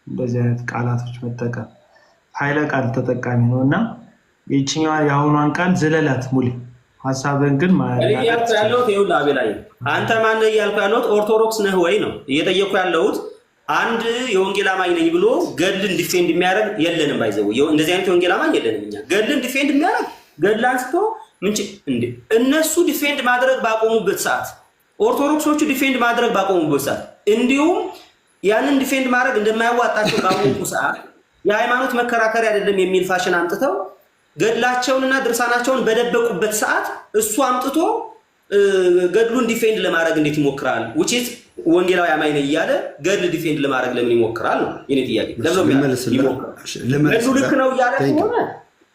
እንደዚህ አይነት ቃላቶች መጠቀም ኃይለ ቃል ተጠቃሚ ነው እና ይችኛዋ የአሁኗን ቃል ዝለላት ሙሌ ሀሳብን ግን እያልኩ ያለሁት ይኸውልህ አቤላይ አንተ ማነህ እያልኩ ያለሁት ኦርቶዶክስ ነህ ወይ ነው እየጠየኩ ያለሁት። አንድ የወንጌል አማኝ ነኝ ብሎ ገድልን ዲፌንድ የሚያደርግ የለንም። ባይዘው እንደዚህ አይነት የወንጌል አማኝ የለንም። እኛ ገድልን ዲፌንድ የሚያደርግ ገድል አንስቶ እንዴ እነሱ ዲፌንድ ማድረግ ባቆሙበት ሰዓት ኦርቶዶክሶቹ ዲፌንድ ማድረግ ባቆሙበት ሰዓት እንዲሁም ያንን ዲፌንድ ማድረግ እንደማያዋጣቸው ባቆሙ ሰዓት የሃይማኖት መከራከሪያ አይደለም የሚል ፋሽን አምጥተው ገድላቸውንና ድርሳናቸውን በደበቁበት ሰዓት እሱ አምጥቶ ገድሉን ዲፌንድ ለማድረግ እንዴት ይሞክራል? which is ወንጌላዊ አማኝ ነኝ እያለ ገድል ዲፌንድ ለማድረግ ለምን ይሞክራል ነው የኔ ጥያቄ። ገድሉ ልክ ነው እያለ ሆነ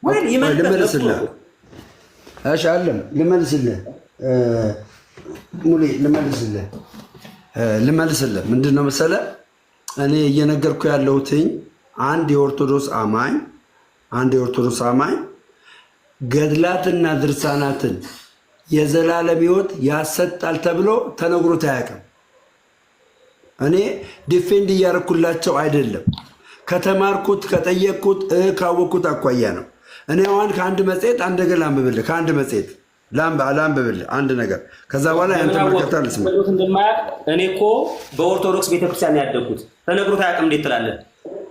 ወይ ይመልስልህ። እሺ አለም ልመልስልህ ሙሌ ልመልስልህ ምንድነው መሰለህ እኔ እየነገርኩ ያለሁትኝ አንድ የኦርቶዶክስ አማኝ ገድላትና ድርሳናትን የዘላለም ሕይወት ያሰጣል ተብሎ ተነግሮት አያውቅም። እኔ ዲፌንድ እያደረኩላቸው አይደለም፣ ከተማርኩት ከጠየቅኩት ካወቅኩት አኳያ ነው። እኔ አሁን ከአንድ መጽሔት አንድ ነገር ላንብብልህ፣ ከአንድ መጽሔት ላንብብልህ አንድ ነገር፣ ከዛ በኋላ ያንተ መከታል ስማ። እኔ እኮ በኦርቶዶክስ ቤተክርስቲያን ያደግኩት ተነግሮት አያውቅም እንዴት ትላለህ?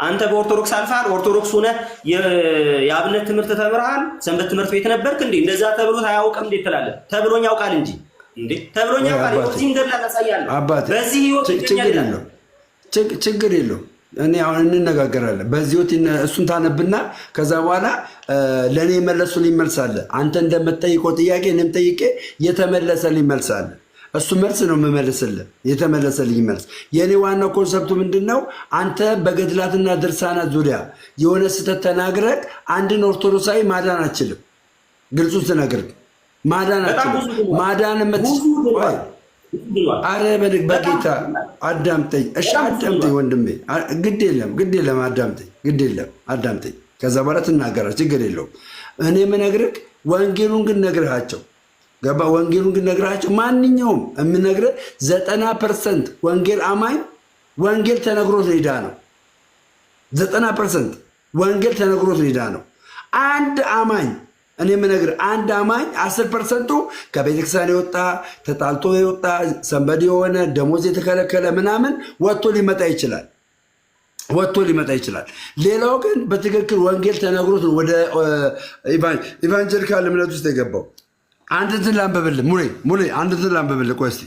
አንተ በኦርቶዶክስ አልፋል፣ ኦርቶዶክስ ሆነ የአብነት ትምህርት ተምረሃል፣ ሰንበት ትምህርት ቤት ነበርክ እንዴ? እንደዛ ተብሎት አያውቅም እንዴት ትላለህ? ተብሎኝ ያውቃል እንጂ እንዴ ተብሎኝ ያውቃል። እዚህ እንደላ ታሳያለህ። በዚህ ህይወት ችግር የለውም። እኔ አሁን እንነጋገራለን በዚህ ህይወት እሱን ታነብና ከዛ በኋላ ለእኔ የመለሱልኝ መልስ አለ። አንተ እንደምትጠይቀው ጥያቄ እኔም ጠይቄ የተመለሰልኝ መልስ አለ። እሱ መልስ ነው የምመልስልህ፣ የተመለሰልኝ መልስ። የእኔ ዋናው ኮንሰፕቱ ምንድን ነው? አንተ በገድላትና ድርሳናት ዙሪያ የሆነ ስህተት ተናግረህ አንድን ኦርቶዶክሳዊ ማዳን አችልም። ግልጹ ስነግርህ ማዳን አችልም። ማዳን አረ በጌታ አዳምጠኝ፣ እሺ አዳምጠኝ ወንድሜ፣ ግድ የለም አዳምጠኝ፣ አዳምጠኝ። ከዛ በኋላ ትናገራለህ፣ ችግር የለውም። እኔ የምነግርህ ወንጌሉን ግን ነግርሃቸው ገባ። ወንጌሉን ግን ነግራቸው ማንኛውም የምነግርህ 90% ወንጌል አማኝ ወንጌል ተነግሮት ሊዳ ነው። 90% ወንጌል ተነግሮት ሊዳ ነው። አንድ አማኝ እኔ የምነግርህ አንድ አማኝ 10%ቱ ከቤተክርስቲያን የወጣ ተጣልቶ የወጣ ሰንበዴ የሆነ ደሞዝ የተከለከለ ምናምን ወጥቶ ሊመጣ ይችላል። ሌላው ግን በትክክል ወንጌል ተነግሮት ነው ወደ ኢቫንጀሊካል እምነት ውስጥ የገባው። አንድ እንትን ላንብብልህ ሙሌ አንድ እንትን ላንብብልህ። ቆይ እስኪ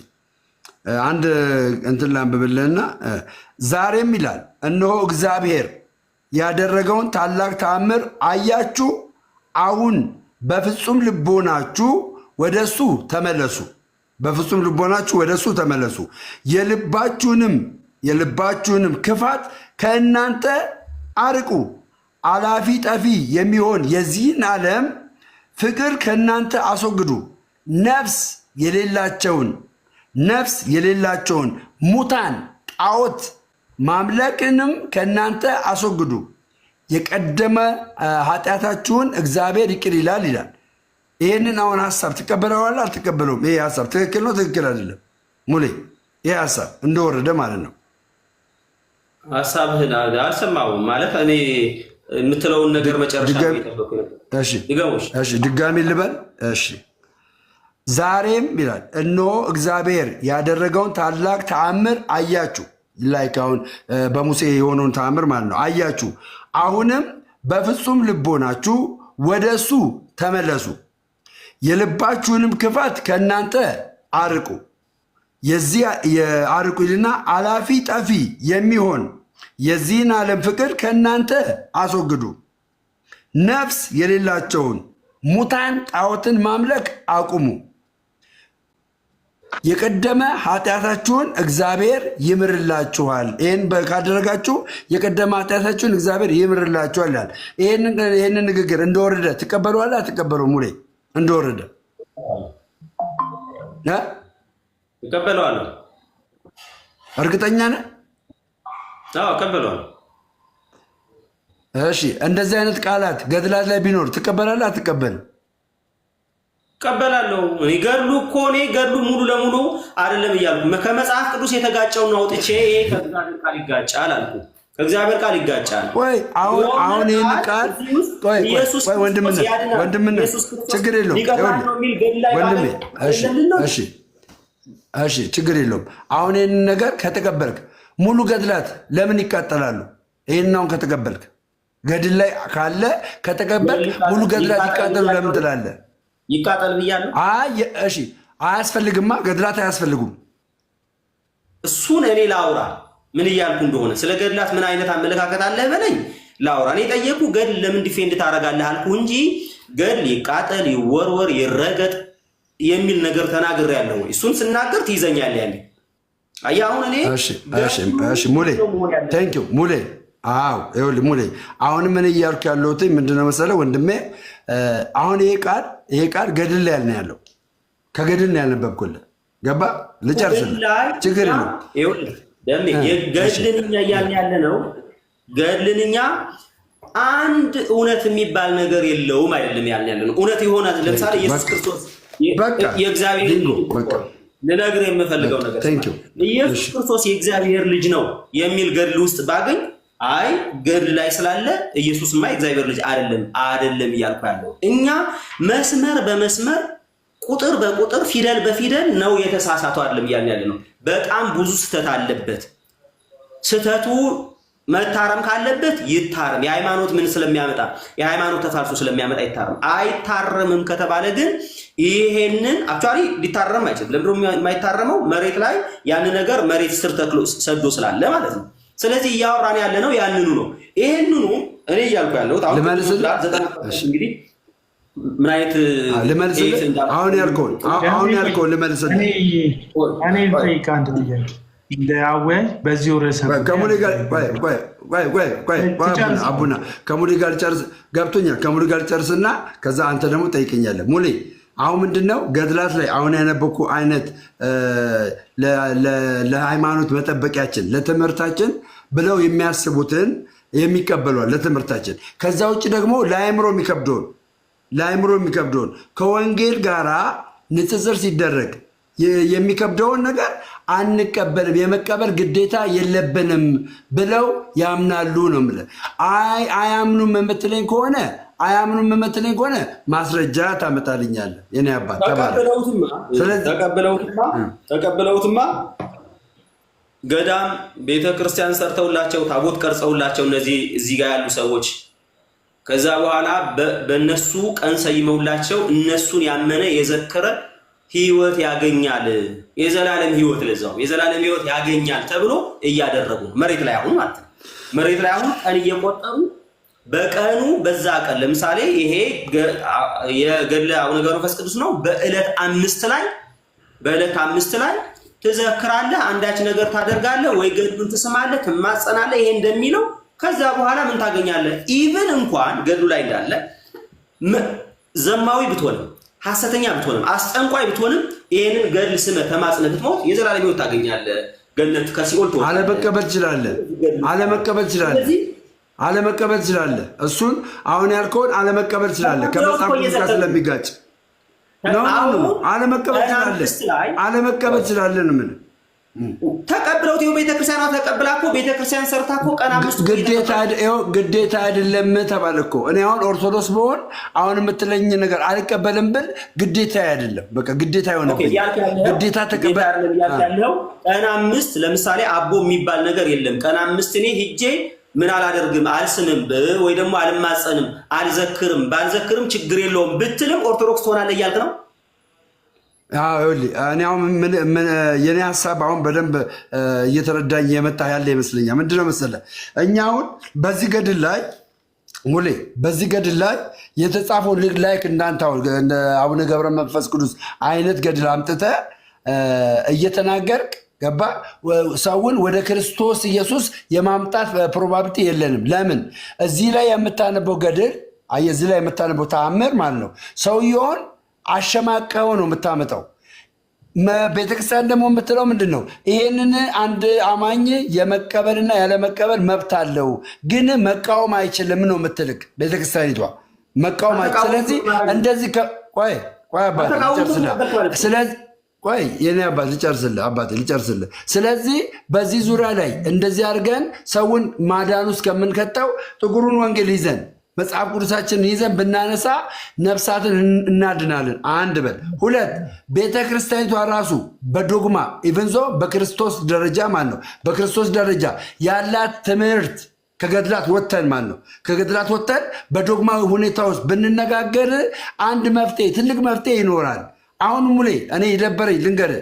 አንድ እንትን ላንብብልህና ዛሬም ይላል እነሆ እግዚአብሔር ያደረገውን ታላቅ ተአምር አያችሁ። አሁን በፍጹም ልቦናችሁ ወደሱ ተመለሱ። በፍጹም ልቦናችሁ ወደሱ ተመለሱ። የልባችሁንም ክፋት ከእናንተ አርቁ። አላፊ ጠፊ የሚሆን የዚህን ዓለም ፍቅር ከእናንተ አስወግዱ። ነፍስ የሌላቸውን ሙታን ጣዖት ማምለክንም ከእናንተ አስወግዱ። የቀደመ ኃጢአታችሁን እግዚአብሔር ይቅር ይላል። ይህንን አሁን ሀሳብ ትቀበለዋለህ አልትቀበለውም? ይሄ ሀሳብ ትክክል ነው ትክክል አይደለም? ሙሌ ይሄ ሀሳብ እንደወረደ ማለት ነው። ሀሳብህን አልሰማሁም ማለት እኔ የምትለውን ነገር መጨረሻ ድጋሚ ልበል። እሺ ዛሬም ይላል እነሆ እግዚአብሔር ያደረገውን ታላቅ ተአምር አያችሁ። ላይክ አሁን በሙሴ የሆነውን ተአምር ማለት ነው። አያችሁ። አሁንም በፍጹም ልቦናችሁ ወደ እሱ ተመለሱ። የልባችሁንም ክፋት ከእናንተ አርቁ። አርቁ ይልና አላፊ ጠፊ የሚሆን የዚህን ዓለም ፍቅር ከእናንተ አስወግዱ። ነፍስ የሌላቸውን ሙታን ጣዖትን ማምለክ አቁሙ። የቀደመ ኃጢአታችሁን እግዚአብሔር ይምርላችኋል። ይህን ካደረጋችሁ የቀደመ ኃጢአታችሁን እግዚአብሔር ይምርላችኋል ይላል። ይህንን ንግግር እንደወረደ ትቀበለዋለህ አትቀበለውም? ሙሌ እንደወረደ እቀበለዋለሁ። እርግጠኛ ነህ? እቀበለዋለሁ። እሺ እንደዚህ አይነት ቃላት ገድላት ላይ ቢኖር ትቀበላለህ አትቀበልም? እቀበላለሁ። ገድሉ እኮ እኔ ገድሉ ሙሉ ለሙሉ አይደለም እያልኩ ከመጽሐፍ ቅዱስ የተጋጨውን አውጥቼ ከእግዚአብሔር ቃል ይጋጫል አልኩ። ከእግዚአብሔር ቃል ይጋጫል። አሁን ይህን ቃል ወንድምነት ችግር የለውም ወንድሜ። እሺ ችግር የለውም። አሁን ይህንን ነገር ከተቀበልክ ሙሉ ገድላት ለምን ይቃጠላሉ? ይህን አሁን ከተቀበልክ ገድል ላይ ካለ ከተቀበል ሙሉ ገድላት ይቃጠሉ ለምን ትላለህ? ይቃጠል ብያለሁ። እሺ አያስፈልግማ፣ ገድላት አያስፈልጉም። እሱን እኔ ላውራ ምን እያልኩ እንደሆነ ስለ ገድላት ምን አይነት አመለካከት አለ በለኝ ላውራ። እኔ ጠየቁ ገድል ለምን ዲፌንድ ታደርጋለህ አልኩ እንጂ ገድል ይቃጠል ይወርወር ይረገጥ የሚል ነገር ተናግሬ ያለው ወይ? እሱን ስናገር ትይዘኛለህ ያለ አያ አሁን እኔ እሺ ሙሌ ቴንኪው ሙሌ። አዎ ይኸውልህ ሙሌ አሁን ምን እያልኩ ያለሁት ምንድነው መሰለህ ወንድሜ፣ አሁን ይሄ ቃል ገድል ላይ ያለው ከገድል ነው ያነበብኩልህ። ገባ? ልጨርስልህ ችግር የለም። ይኸውልህ ደሜ ገድልንኛ እያልን ያለ ነው። ገድልንኛ አንድ እውነት የሚባል ነገር የለውም አይደለም ያልን ያለ ነው። እውነት የሆነ ለምሳሌ ኢየሱስ ክርስቶስ የእግዚአብሔር ልነግርህ የምፈልገው ነገር ኢየሱስ ክርስቶስ የእግዚአብሔር ልጅ ነው የሚል ገድል ውስጥ ባገኝ አይ ገድል ላይ ስላለ ኢየሱስማ የእግዚአብሔር ልጅ አይደለም እያልኩ ያለው። እኛ መስመር በመስመር ቁጥር በቁጥር ፊደል በፊደል ነው የተሳሳተው አይደለም እያልን ያለ ነው። በጣም ብዙ ስህተት አለበት። ስህተቱ መታረም ካለበት ይታረም። የሃይማኖት ምን ስለሚያመጣ የሃይማኖት ተፋልሶ ስለሚያመጣ አይታረምም ከተባለ ግን ይሄንን አክቹአሊ ሊታረም አይችልም። ለምንድነው የማይታረመው? መሬት ላይ ያን ነገር መሬት ስር ተክሎ ሰዶ ስላለ ማለት ነው። ስለዚህ እያወራን ያለ ነው ያንኑ ነው። ይሄንኑ እኔ እያልኩ ያለሁት አሁን እንግዲህ ምን አይነት አሁን ያልከውን ልመልስልህ። እኔ ጠይቅ አንድ ጥያቄ ለአወያይ በዚህ ርዕሰ አቡና ከሙሌ ጋር ጨርስ ገብቶኛል። ከሙሌ ጋር ጨርስና ከዛ አንተ ደግሞ ጠይቀኛለህ። ሙሌ አሁን ምንድነው ገድላት ላይ አሁን ያነበኩ አይነት ለሃይማኖት መጠበቂያችን ለትምህርታችን ብለው የሚያስቡትን የሚቀበሏል ለትምህርታችን። ከዛ ውጭ ደግሞ ለአእምሮ የሚከብደውን ከወንጌል ጋራ ንጽጽር ሲደረግ የሚከብደውን ነገር አንቀበልም፣ የመቀበል ግዴታ የለብንም ብለው ያምናሉ ነው የምልህ። አያምኑም የምትለኝ ከሆነ ማስረጃ ታመጣልኛለህ የኔ አባት። ተቀበለውትማ ገዳም ቤተክርስቲያን ሰርተውላቸው ታቦት ቀርጸውላቸው እነዚህ እዚህ ጋር ያሉ ሰዎች ከዛ በኋላ በእነሱ ቀን ሰይመውላቸው እነሱን ያመነ የዘከረ ህይወት ያገኛል፣ የዘላለም ህይወት ለዛው የዘላለም ህይወት ያገኛል ተብሎ እያደረጉ መሬት ላይ አሁን ማለት ነው። መሬት ላይ አሁን ቀን እየቆጠሩ በቀኑ በዛ ቀን ለምሳሌ ይሄ የገድለ አቡነ ገብረ መንፈስ ቅዱስ ነው። በዕለት 5 ላይ ትዘክራለህ፣ አንዳች ነገር ታደርጋለህ፣ ወይ ገድሉን ትስማለህ፣ ትማጸናለህ። ይሄ እንደሚለው ከዛ በኋላ ምን ታገኛለህ? ኢቭን እንኳን ገድሉ ላይ እንዳለ ዘማዊ ብትሆንም ሐሰተኛ ብትሆንም አስጠንቋይ ብትሆንም ይሄንን ገድል ስመ ተማጽነህ ብትሞት የዘላለም ህይወት ታገኛለህ። ገነት ከሲኦል ትወጣለህ። አለመቀበል ትችላለህ። እሱን አሁን ያልከውን አለመቀበል ትችላለህ። ከመጽሐፍ ቅዱስ ጋር ስለሚጋጭ አለመቀበል ትችላለህ ነው የምልህ። ተቀብለውት ይኸው ቤተክርስቲያኗ ተቀብላ እኮ ቤተክርስቲያን ሰርታ እኮ ቀን 5 ግዴታ አይደለም ተባለ እኮ። እኔ አሁን ኦርቶዶክስ በሆን አሁን የምትለኝ ነገር አልቀበልም ብል ግዴታ አይደለም፣ በቃ ግዴታ ይሆንብኝ። ግዴታ ተቀበል ያለው ቀን 5 ለምሳሌ አቦ የሚባል ነገር የለም። ቀን 5 እኔ ሂጄ ምን አላደርግም፣ አልስምም፣ ወይ ደግሞ አልማጸንም፣ አልዘክርም፣ ባልዘክርም ችግር የለውም ብትልም ኦርቶዶክስ ትሆናለህ እያልክ ነው። እኔ አሁን የኔ ሀሳብ አሁን በደንብ እየተረዳኝ የመጣ ያለ ይመስለኛል። ምንድነው መሰለህ እኛ አሁን በዚህ ገድል ላይ ሙሌ በዚህ ገድል ላይ የተጻፈው ላይክ እንዳንተ አቡነ ገብረ መንፈስ ቅዱስ አይነት ገድል አምጥተህ እየተናገርክ ገባ ሰውን ወደ ክርስቶስ ኢየሱስ የማምጣት ፕሮባቢሊቲ የለንም። ለምን እዚህ ላይ የምታነበው ገድል እዚህ ላይ የምታነበው ተአምር ማለት ነው ሰውየውን አሸማቀው ነው የምታመጣው። ቤተክርስቲያን ደግሞ የምትለው ምንድን ነው? ይሄንን አንድ አማኝ የመቀበልና ያለመቀበል መብት አለው፣ ግን መቃወም አይችልም ነው የምትልክ ቤተክርስቲያኒቷ። መቃወም አይችልም። ስለዚህ እንደዚህ ቆይ አባቴ ልጨርስልህ። ስለዚህ ቆይ የኔ አባት ልጨርስልህ። ስለዚህ በዚህ ዙሪያ ላይ እንደዚህ አድርገን ሰውን ማዳን ውስጥ ከምንከተው ጥቁሩን ወንጌል ይዘን መጽሐፍ ቅዱሳችንን ይዘን ብናነሳ ነፍሳትን እናድናለን። አንድ በል ሁለት ቤተክርስቲያኒቷ ራሱ በዶግማ ኢቨንዞ በክርስቶስ ደረጃ ማለት ነው በክርስቶስ ደረጃ ያላት ትምህርት ከገድላት ወጥተን ማለት ነው። ከገድላት ወጥተን በዶግማዊ ሁኔታ ውስጥ ብንነጋገር አንድ መፍትሄ ትልቅ መፍትሄ ይኖራል። አሁን ሙሌ እኔ የደበረኝ ልንገርህ፣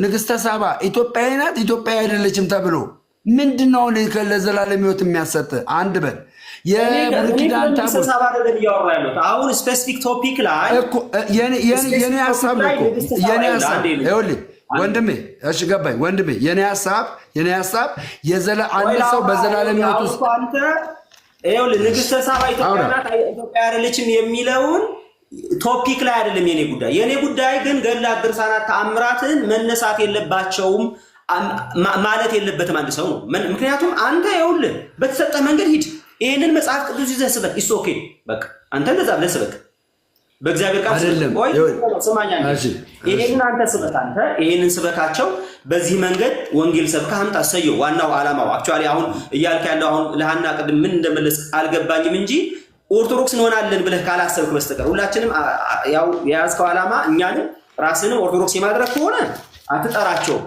ንግስተ ሳባ ኢትዮጵያዊ ናት ኢትዮጵያዊ አይደለችም ተብሎ ምንድነው ለዘላለም ሕይወት የሚያሰጥ? አንድ በል የብሉኪዳን ታቦት አሁን ስፔሲፊክ ቶፒክ ላይ የኔ ሀሳብ ነው እኮ የኔ ሀሳብ ይኸውልህ ወንድሜ፣ እሺ ገባኝ ወንድሜ። የኔ ሀሳብ አንድ ሰው በዘላለም ሕይወት ውስጥ አንተ ይኸውልህ ንግስተ ሳባ ኢትዮጵያ ናት ኢትዮጵያ አይደለችም የሚለውን ቶፒክ ላይ አይደለም የኔ ጉዳይ። የኔ ጉዳይ ግን ገድላት፣ ድርሳናት፣ ተአምራትን መነሳት የለባቸውም ማለት የለበትም አንድ ሰው ነው። ምክንያቱም አንተ ይኸውልህ በተሰጠ መንገድ ሂድ፣ ይሄንን መጽሐፍ ቅዱስ ይዘህ ስበክ። ኢስ ኦኬ በቃ አንተ እንደዛ ብለህ ስበክ። በእግዚአብሔር ቃል ወይ ሰማኛ ይሄንን አንተ ስበክ። አንተ ይሄንን ስበካቸው። በዚህ መንገድ ወንጌል ሰብከህ አምጣ። ሰየው ዋናው ዓላማው አክቹአሊ አሁን እያልክ ያለው አሁን ለሃና ቅድም ምን እንደመለስ አልገባኝም እንጂ ኦርቶዶክስ እንሆናለን ብለህ ካላሰብክ በስተቀር ሁላችንም ያው የያዝከው ዓላማ እኛንም ራስንም ኦርቶዶክስ የማድረግ ከሆነ አትጠራቸው።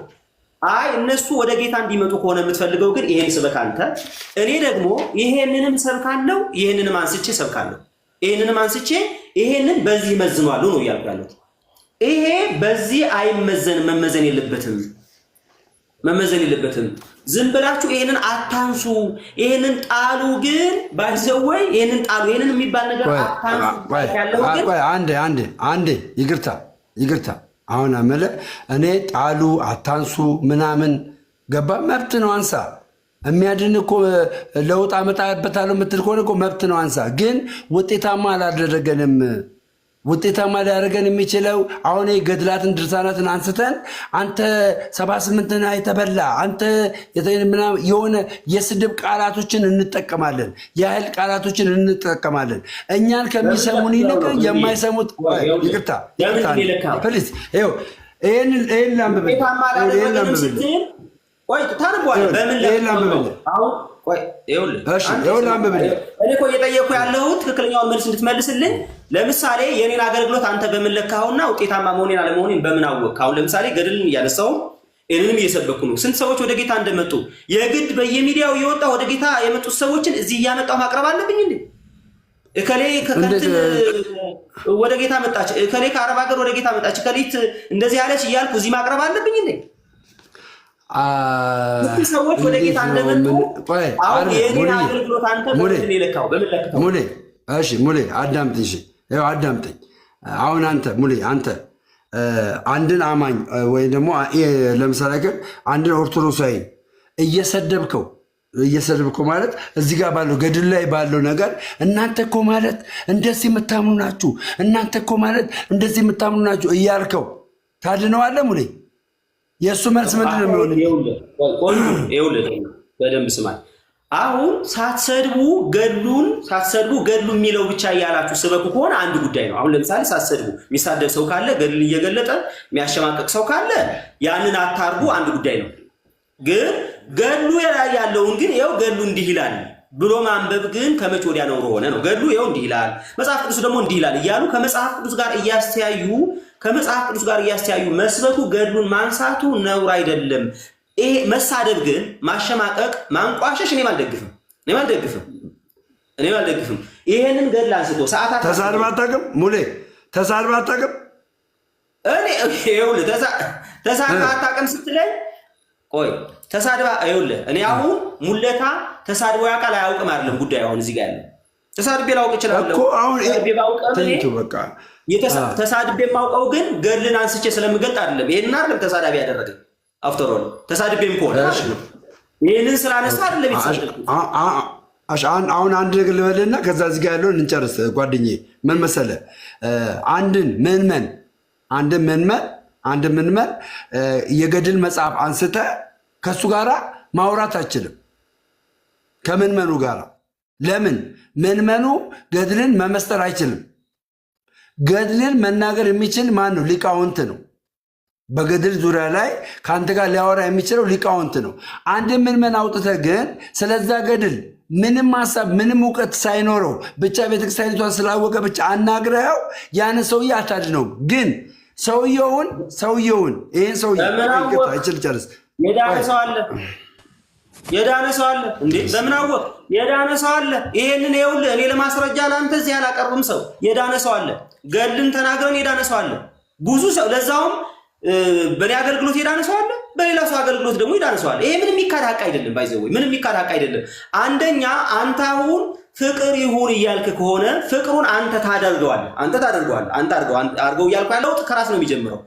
አይ እነሱ ወደ ጌታ እንዲመጡ ከሆነ የምትፈልገው ግን ይሄን ስበክ አንተ። እኔ ደግሞ ይሄንንም ሰብካለሁ፣ ይሄንንም አንስቼ ሰብካለሁ። ይሄንንም አንስቼ ይሄንን በዚህ መዝኗል ነው እያልኩ ያለሁት። ይሄ በዚህ አይመዘንም፣ መመዘን የለበትም። ዝም ብላችሁ ይሄንን አታንሱ፣ ይሄንን ጣሉ። ግን ባይዘወይ ይሄንን ጣሉ፣ ይሄንን የሚባል ነገር አታንሱ ያለው ግን አንዴ ይቅርታ አሁን አመለ እኔ ጣሉ አታንሱ ምናምን ገባ መብት ነው። አንሳ የሚያድን እኮ ለውጥ አመጣበታለሁ የምትል ከሆነ እኮ መብት ነው። አንሳ። ግን ውጤታማ አላደረገንም። ውጤታማ ሊያደርገን የሚችለው አሁን ገድላትን ድርሳናትን አንስተን አንተ 78ና የተበላ አንተ የሆነ የስድብ ቃላቶችን እንጠቀማለን፣ የኃይል ቃላቶችን እንጠቀማለን። እኛን ከሚሰሙን ይልቅ የማይሰሙት ይቅርታ ፕሊዝ ይሄንን ላንብብልህ እኔ እኮ እየጠየኩ ያለሁት ትክክለኛውን መልስ እንድትመልስልኝ። ለምሳሌ የኔን አገልግሎት አንተ በምን ለካኸውና ውጤታማ መሆኔን አለመሆኔን በምን አወቅህ? አሁን ለምሳሌ ገድልን እያነሳው ይህንንም እየሰበኩ ነው። ስንት ሰዎች ወደ ጌታ እንደመጡ የግድ በየሚዲያው እየወጣ ወደ ጌታ የመጡት ሰዎችን እዚህ እያመጣው ማቅረብ አለብኝ እንዴ? እከሌ ከከንትን ወደ ጌታ መጣች፣ እከሌ ከአረብ ሀገር ወደ ጌታ መጣች፣ እከሌት እንደዚህ ያለች እያልኩ እዚህ ማቅረብ አለብኝ እንዴ? ሰዎች ወደ ጌታ እንደመጡ አሁን የኔን አገልግሎት አንተ በምን ይለካው? በምን ለካው? ሙሌ አዳምጠኝ። አሁን አንተ ሙሌ አንተ አንድን አማኝ ወይ ደግሞ ለምሳሌ አንድን ኦርቶዶክሳዊ እየሰደብከው ማለት እዚህ ጋር ባለው ገድል ላይ ባለው ነገር እናንተ እኮ ማለት እንደዚህ የምታምኑ ናችሁ፣ እናንተ እኮ ማለት እንደዚህ የምታምኑ ናችሁ እያልከው ታድነዋለህ ሙሌ? የእሱ መልስ ምንድን ነው የሚሆን? በደንብ ስማኝ። አሁን ሳትሰድቡ ገድሉ የሚለው ብቻ እያላችሁ ስበኩ ከሆነ አንድ ጉዳይ ነው። አሁን ለምሳሌ ሳትሰድቡ የሚሳደብ ሰው ካለ ገድልን እየገለጠ የሚያሸማቀቅ ሰው ካለ ያንን አታርጉ፣ አንድ ጉዳይ ነው። ግን ገድሉ ላይ ያለውን ግን ይኸው ገድሉ እንዲህ ይላል ብሎ ማንበብ ግን ከመቼ ወዲያ ነው ሆነ ነው። ገድሉ ይኸው እንዲህ ይላል፣ መጽሐፍ ቅዱስ ደግሞ እንዲህ ይላል እያሉ ከመጽሐፍ ቅዱስ ጋር እያስተያዩ መስበኩ ገድሉን ማንሳቱ ነውር አይደለም። ይሄ መሳደብ ግን ማሸማቀቅ፣ ማንቋሸሽ እኔም አልደግፍም። ይሄንን ገድል አንስቶ ሰዓታት ተሳድባ አታውቅም ሙሌ? ተሳድባ አታውቅም? እኔ ይኸውልህ ተሳድባ አታውቅም ስትለኝ ቆይ ተሳድባ ይኸውልህ እኔ አሁን ሙለታ ተሳድቦ ያውቃል አያውቅም አይደለም ጉዳይ። አሁን እዚህ ጋር ያለው ተሳድቤ ላውቅ እችላለሁ እኮ አሁን ተሳድቤ የማውቀው ግን ገድልን አንስቼ ስለምገልጥ አይደለም። ይሄንን አይደለም ተሳዳቢ ያደረገኝ አፍተር ኦል ተሳድቤም ከሆነ ይሄንን ስላነሳ አይደለም ይሳደብ። አሁን አንድ ነገር ልበልና ከዛ እዚህ ጋር ያለውን እንጨርስ ጓደኛዬ። ምን መሰለህ አንድን ምንመን የገድል መጽሐፍ አንስተ ከሱ ጋራ ማውራት አችልም ከምንመኑ ጋራ። ለምን ምንመኑ ገድልን መመስጠር አይችልም። ገድልን መናገር የሚችል ማን ነው? ሊቃውንት ነው። በገድል ዙሪያ ላይ ከአንተ ጋር ሊያወራ የሚችለው ሊቃውንት ነው። አንድ ምንመን አውጥተህ ግን ስለዛ ገድል ምንም ሀሳብ ምንም እውቀት ሳይኖረው ብቻ ቤተክርስቲያኒቷን ስላወቀ ብቻ አናግረኸው ያን ሰውዬ አታድነውም። ግን ሰውየውን ይህን ሰውዬ ጨርስ የዳነ ሰው አለ እንዴ? በምን አወቅ? የዳነ ሰው አለ። ይሄንን ይኸውልህ እኔ ለማስረጃ ለአንተ እዚህ አላቀርብም። ሰው የዳነ ሰው አለ። ገድልን ተናግረን የዳነ ሰው አለ። ብዙ ሰው ለዛውም በኔ አገልግሎት የዳነ ሰው አለ፣ በሌላ ሰው አገልግሎት ደግሞ የዳነ ሰው አለ። ይሄ ምንም የሚካድ ሀቅ አይደለም። ባይዘው ምንም የሚካድ ሀቅ አይደለም። አንደኛ አንተ አሁን ፍቅር ይሁን እያልክ ከሆነ ፍቅሩን አንተ ታደርገዋለህ። አንተ አድርገው እያልኩ ያለው ከራስ ነው የሚጀምረው።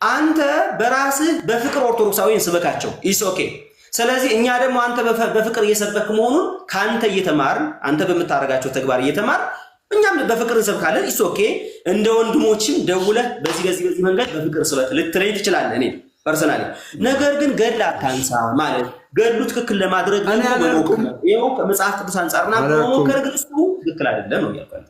አንተ በራስህ በፍቅር ኦርቶዶክሳዊን ስበካቸው ኢስ ኦኬ። ስለዚህ እኛ ደግሞ አንተ በፍቅር እየሰበክ መሆኑን ከአንተ እየተማርን አንተ በምታደርጋቸው ተግባር እየተማር እኛም በፍቅር እንሰብካለን። ኢስ ኦኬ። እንደ ወንድሞችም ደውለህ በዚህ መንገድ በፍቅር ስበክ ልትለኝ ትችላለህ፣ እኔ ፐርሰናሊ። ነገር ግን ገድል አታንሳ ማለት ገድሉ ትክክል ለማድረግ ይኸው ከመጽሐፍ ቅዱስ አንጻርና በመሞከር ግን እሱ ትክክል አይደለም ነው ያልኩት።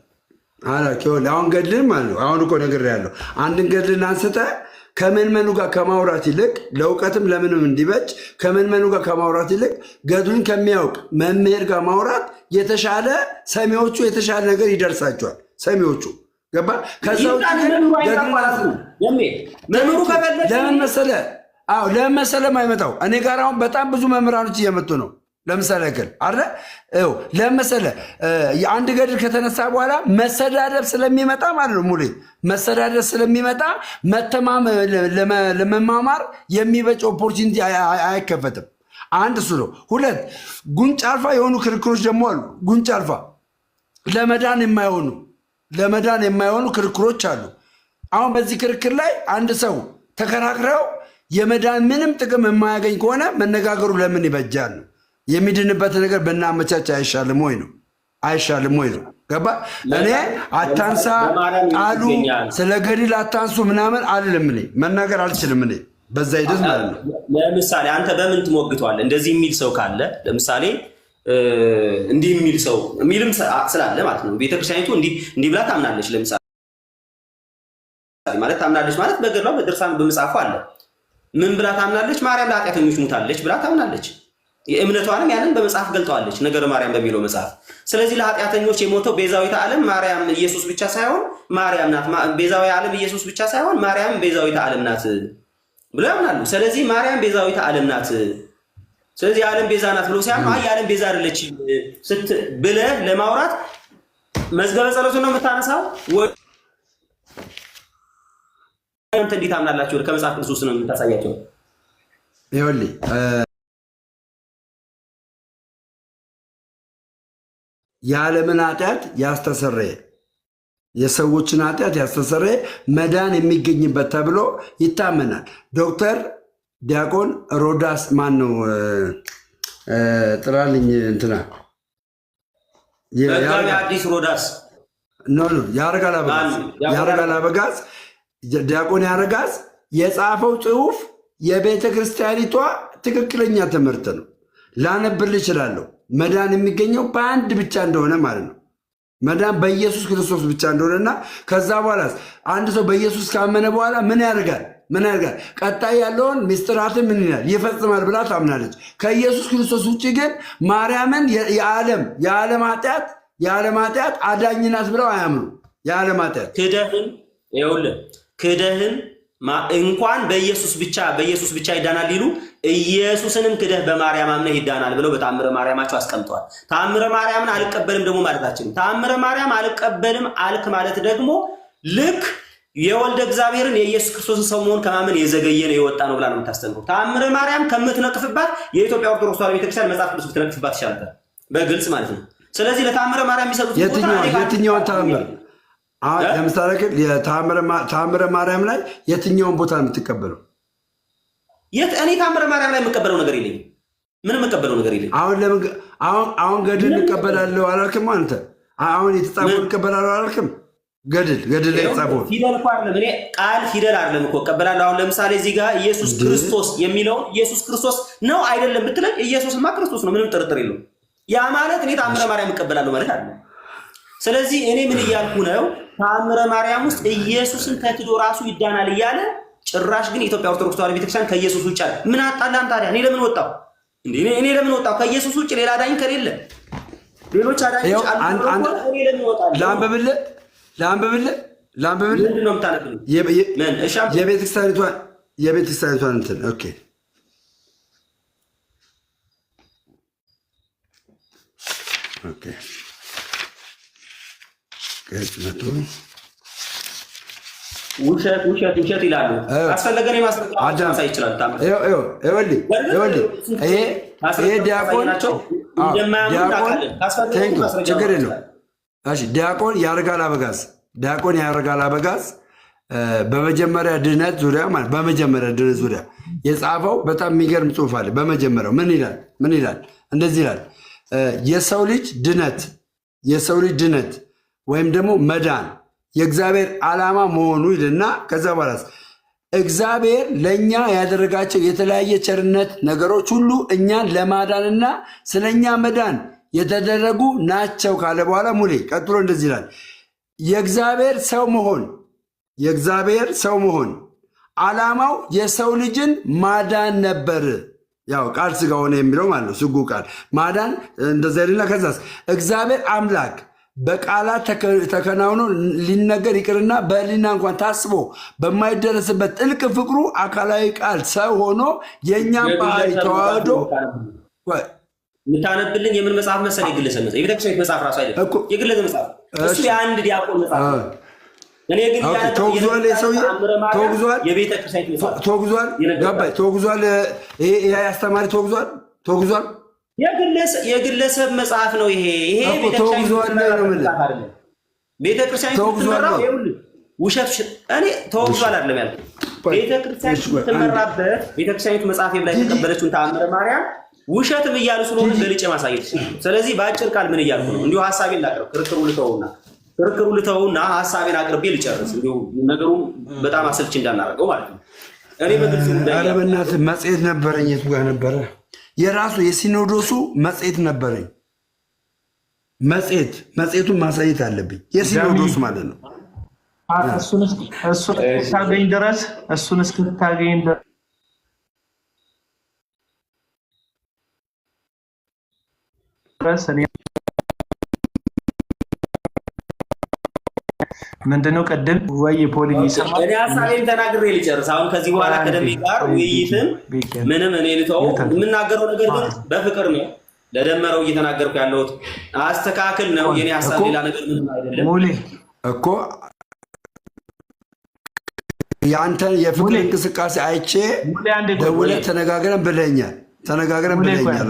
አሁን ገድልን ማለት ነው። አሁን እኮ ነግሬሃለሁ። አንድን ገድልን አንስተህ ከመንመኑ ጋር ከማውራት ይልቅ ለእውቀትም ለምንም እንዲበጅ ከመንመኑ ጋር ከማውራት ይልቅ ገድሉን ከሚያውቅ መምህር ጋር ማውራት የተሻለ ሰሚዎቹ የተሻለ ነገር ይደርሳቸዋል። ሰሚዎቹ ገባ። ከዛ ለምን መሰለህ? አዎ ለምን መሰለህ የማይመጣው እኔ ጋር አሁን በጣም ብዙ መምህራኖች እየመጡ ነው። ለምሳሌ ያክል አለ ይኸው ለምሳሌ የአንድ ገድል ከተነሳ በኋላ መሰዳደብ ስለሚመጣ ማለት ነው። ሙሌ መሰዳደብ ስለሚመጣ ለመማማር የሚበጭ ኦፖርቹኒቲ አይከፈትም። አንድ እሱ ነው። ሁለት ጉንጭ አልፋ የሆኑ ክርክሮች ደግሞ አሉ። ጉንጭ አልፋ ለመዳን የማይሆኑ ክርክሮች አሉ። አሁን በዚህ ክርክር ላይ አንድ ሰው ተከራክረው የመዳን ምንም ጥቅም የማያገኝ ከሆነ መነጋገሩ ለምን ይበጃል ነው። የሚድንበት ነገር ብናመቻች አይሻልም ወይ ነው? አይሻልም ወይ ነው? ገባ። እኔ አታንሳ ቃሉ ስለ ገድል አታንሱ ምናምን አልልም። እኔ መናገር አልችልም። እኔ በዛ ሂደት ማለት ነው። ለምሳሌ አንተ በምን ትሞግተዋለህ? እንደዚህ የሚል ሰው ካለ ለምሳሌ እንዲህ የሚል ሰው የሚልም ስላለ ማለት ነው። ቤተክርስቲያኒቱ እንዲህ ብላ ታምናለች። ለምሳሌ ማለት ታምናለች ማለት በገድሏ በድርሳን በመጽሐፉ አለ። ምን ብላ ታምናለች? ማርያም ለኃጢአተኞች ሙታለች ብላ ታምናለች። የእምነቷንም ያንን በመጽሐፍ ገልጠዋለች፣ ነገረ ማርያም በሚለው መጽሐፍ። ስለዚህ ለኃጢአተኞች የሞተው ቤዛዊተ ዓለም ማርያም ኢየሱስ ብቻ ሳይሆን ማርያም ናት። ቤዛዊ ዓለም ኢየሱስ ብቻ ሳይሆን ማርያም ቤዛዊተ ዓለም ናት ብሎ ያምናሉ። ስለዚህ ማርያም ቤዛዊተ ዓለም ናት፣ ስለዚህ የዓለም ቤዛ ናት ብሎ ሲያምኑ አይ የዓለም ቤዛ አይደለች ብለህ ለማውራት መዝገበ ጸሎቱን ነው የምታነሳው። አንተ እንዴት አምናላችሁ? ከመጽሐፍ ቅዱስ ውስጥ ነው የምታሳያቸው። ይኸውልህ የዓለምን ኃጢአት ያስተሰረየ የሰዎችን ኃጢአት ያስተሰረየ መዳን የሚገኝበት ተብሎ ይታመናል። ዶክተር ዲያቆን ሮዳስ ማን ነው? ጥራልኝ እንትና አዲስ ሮዳስ ያረጋል አበጋዝ ዲያቆን ያረጋዝ የጻፈው ጽሑፍ የቤተ ክርስቲያኒቷ ትክክለኛ ትምህርት ነው። ላነብል እችላለሁ። መዳን የሚገኘው በአንድ ብቻ እንደሆነ ማለት ነው። መዳን በኢየሱስ ክርስቶስ ብቻ እንደሆነና ከዛ በኋላ አንድ ሰው በኢየሱስ ካመነ በኋላ ምን ያደርጋል? ቀጣይ ያለውን ምስጢራትን ምን ይላል? ይፈጽማል ብላ ታምናለች። ከኢየሱስ ክርስቶስ ውጭ ግን ማርያምን የዓለም ኃጢአት አዳኝ ናት ብለው አያምኑ። የዓለም ኃጢአት ክደህን እንኳን በኢየሱስ ብቻ ይዳናል ሊሉ ኢየሱስንም ክደህ በማርያም አምነህ ይዳናል ብለው በተአምረ ማርያማቸው አስቀምጠዋል። ተአምረ ማርያምን አልቀበልም ደግሞ ማለታችን ተአምረ ማርያም አልቀበልም አልክ ማለት ደግሞ ልክ የወልደ እግዚአብሔርን የኢየሱስ ክርስቶስን ሰው መሆን ከማመን የዘገየ ነው የወጣ ነው ብላ ነው የምታስተምረው። ተአምረ ማርያም ከምትነቅፍባት የኢትዮጵያ ኦርቶዶክስ ተዋሕዶ ቤተክርስቲያን መጽሐፍ ቅዱስ ብትነቅፍባት ይሻላል፣ በግልጽ ማለት ነው። ስለዚህ ለተአምረ ማርያም የሚሰጡት የትኛውን ተአምር ለምሳሌ ተአምረ ማርያም ላይ የትኛውን ቦታ ነው የምትቀበለው? እኔ ተአምረ ማርያም ላይ የምቀበለው ነገር የለኝም። ምንም የምቀበለው ነገር የለኝም። አሁን ገድል እንቀበላለሁ አላልክም? አንተ አሁን የተጻፈውን እንቀበላለሁ አላልክም? ገድል ላይ የተጻፈውን ፊደል እኮ አይደለም፣ እኔ ቃል ፊደል አይደለም እኮ እቀበላለሁ። አሁን ለምሳሌ እዚህ ጋር ኢየሱስ ክርስቶስ የሚለውን ኢየሱስ ክርስቶስ ነው አይደለም ብትለኝ ኢየሱስማ ክርስቶስ ነው፣ ምንም ጥርጥር የለውም። ያ ማለት እኔ ተአምረ ማርያም እቀበላለሁ ማለት አይደለም። ስለዚህ እኔ ምን እያልኩ ነው? ተአምረ ማርያም ውስጥ ኢየሱስን ተክዶ ራሱ ይዳናል እያለ ጭራሽ ግን የኢትዮጵያ ኦርቶዶክስ ተዋሕዶ ቤተክርስቲያን ከኢየሱስ ውጭ አለ። ምን አጣላም ታዲያ? እኔ ለምን ወጣሁ? ከኢየሱስ ውጭ ሌላ አዳኝ ከሌለ ሌሎች አዳኞች አሉ። እኔ ለምን ወጣሁ? ላንብብልህ ምንድን ነው የምታነብልኝ? የቤተክርስቲያኒቷን እንትን ኦኬ ኦኬ ገጽ መቶ ውሸት ይላሉ። አስፈለገን የማስረጃ ይችላል። ይሄ ዲያቆን ችግር የለው። ዲያቆን ያደርጋል አበጋዝ በመጀመሪያ ድህነት ዙሪያ ማለት በመጀመሪያ ድህነት ዙሪያ የጻፈው በጣም የሚገርም ጽሑፍ አለ። በመጀመሪያው ምን ይላል? እንደዚህ ይላል የሰው ልጅ ድነት ወይም ደግሞ መዳን የእግዚአብሔር ዓላማ መሆኑ ይልና ከዛ በኋላ እግዚአብሔር ለእኛ ያደረጋቸው የተለያየ ቸርነት ነገሮች ሁሉ እኛን ለማዳንና ስለኛ መዳን የተደረጉ ናቸው ካለ በኋላ ሙሌ ቀጥሎ እንደዚህ ይላል የእግዚአብሔር ሰው መሆን ዓላማው የሰው ልጅን ማዳን ነበር። ያው ቃል ሥጋ ሆነ የሚለው ማለት ነው። ስጉ ቃል ማዳን እንደዛ ይልና ከዛስ እግዚአብሔር አምላክ በቃላት ተከናውኖ ሊነገር ይቅርና በሕሊና እንኳን ታስቦ በማይደረስበት ጥልቅ ፍቅሩ አካላዊ ቃል ሰው ሆኖ የእኛም ባህሪ ተዋህዶ የምታነብልኝ የምን መጽሐፍ መሰለህ? የግለሰብ መጽሐፍ፣ የቤተክርስቲያን መጽሐፍ ራሱ አይደለም፣ የግለሰብ መጽሐፍ። እሱ የአንድ ዲያቆን መጽሐፍ ነው። እኔ ግን ተወግዟል፣ የቤተክርስቲያን መጽሐፍ ተወግዟል። ይሄ አስተማሪ ተወግዟል። የግለሰብ መጽሐፍ ነው። ይሄ ቤተክርስቲያን ትመራው ውሸት እኔ ተወግዟል አይደለም ያልኩት። ቤተክርስቲያን ትመራበት ቤተክርስቲያኒቱ መጽሐፍ ላይ የተቀበለችውን ተአምረ ማርያም ውሸትም እያሉ ስለሆነ ገልጬ ማሳየት ይችላል። ስለዚህ በአጭር ቃል ምን እያልኩ ነው? እንዲሁ ሐሳቤን ላቅርብ። ክርክሩ ልተውና ሐሳቤን አቅርቤ ልጨርስ። እንዲሁ ነገሩ በጣም አሰልቺ እንዳናረገው ማለት ነው። እኔ በግልጽ ኧረ በእናትህ መጽሔት ነበረኝ። የቱ ጋር ነበረ? የራሱ የሲኖዶሱ መጽሔት ነበረኝ። መጽሔቱን ማሳየት አለብኝ። የሲኖዶሱ ማለት ነው። እሱን እስክታገኝ ድረስ ምንድነው ቀደም ወይ ፖሊ ይሰማል። እኔ ሐሳቤን ተናግሬ ልጨርስ። አሁን ከዚህ በኋላ ከደሜ ጋር ውይይትን ምንም እኔ ልተው። የምናገረው ነገር ግን በፍቅር ነው። ለደመረው እየተናገርኩ ያለሁት አስተካክል ነው። የኔ ሐሳብ ሌላ ነገር ምንም አይደለም። ሙሌ እኮ ያንተ የፍቅር እንቅስቃሴ አይቼ ደውለህ ተነጋግረን ብለኛል።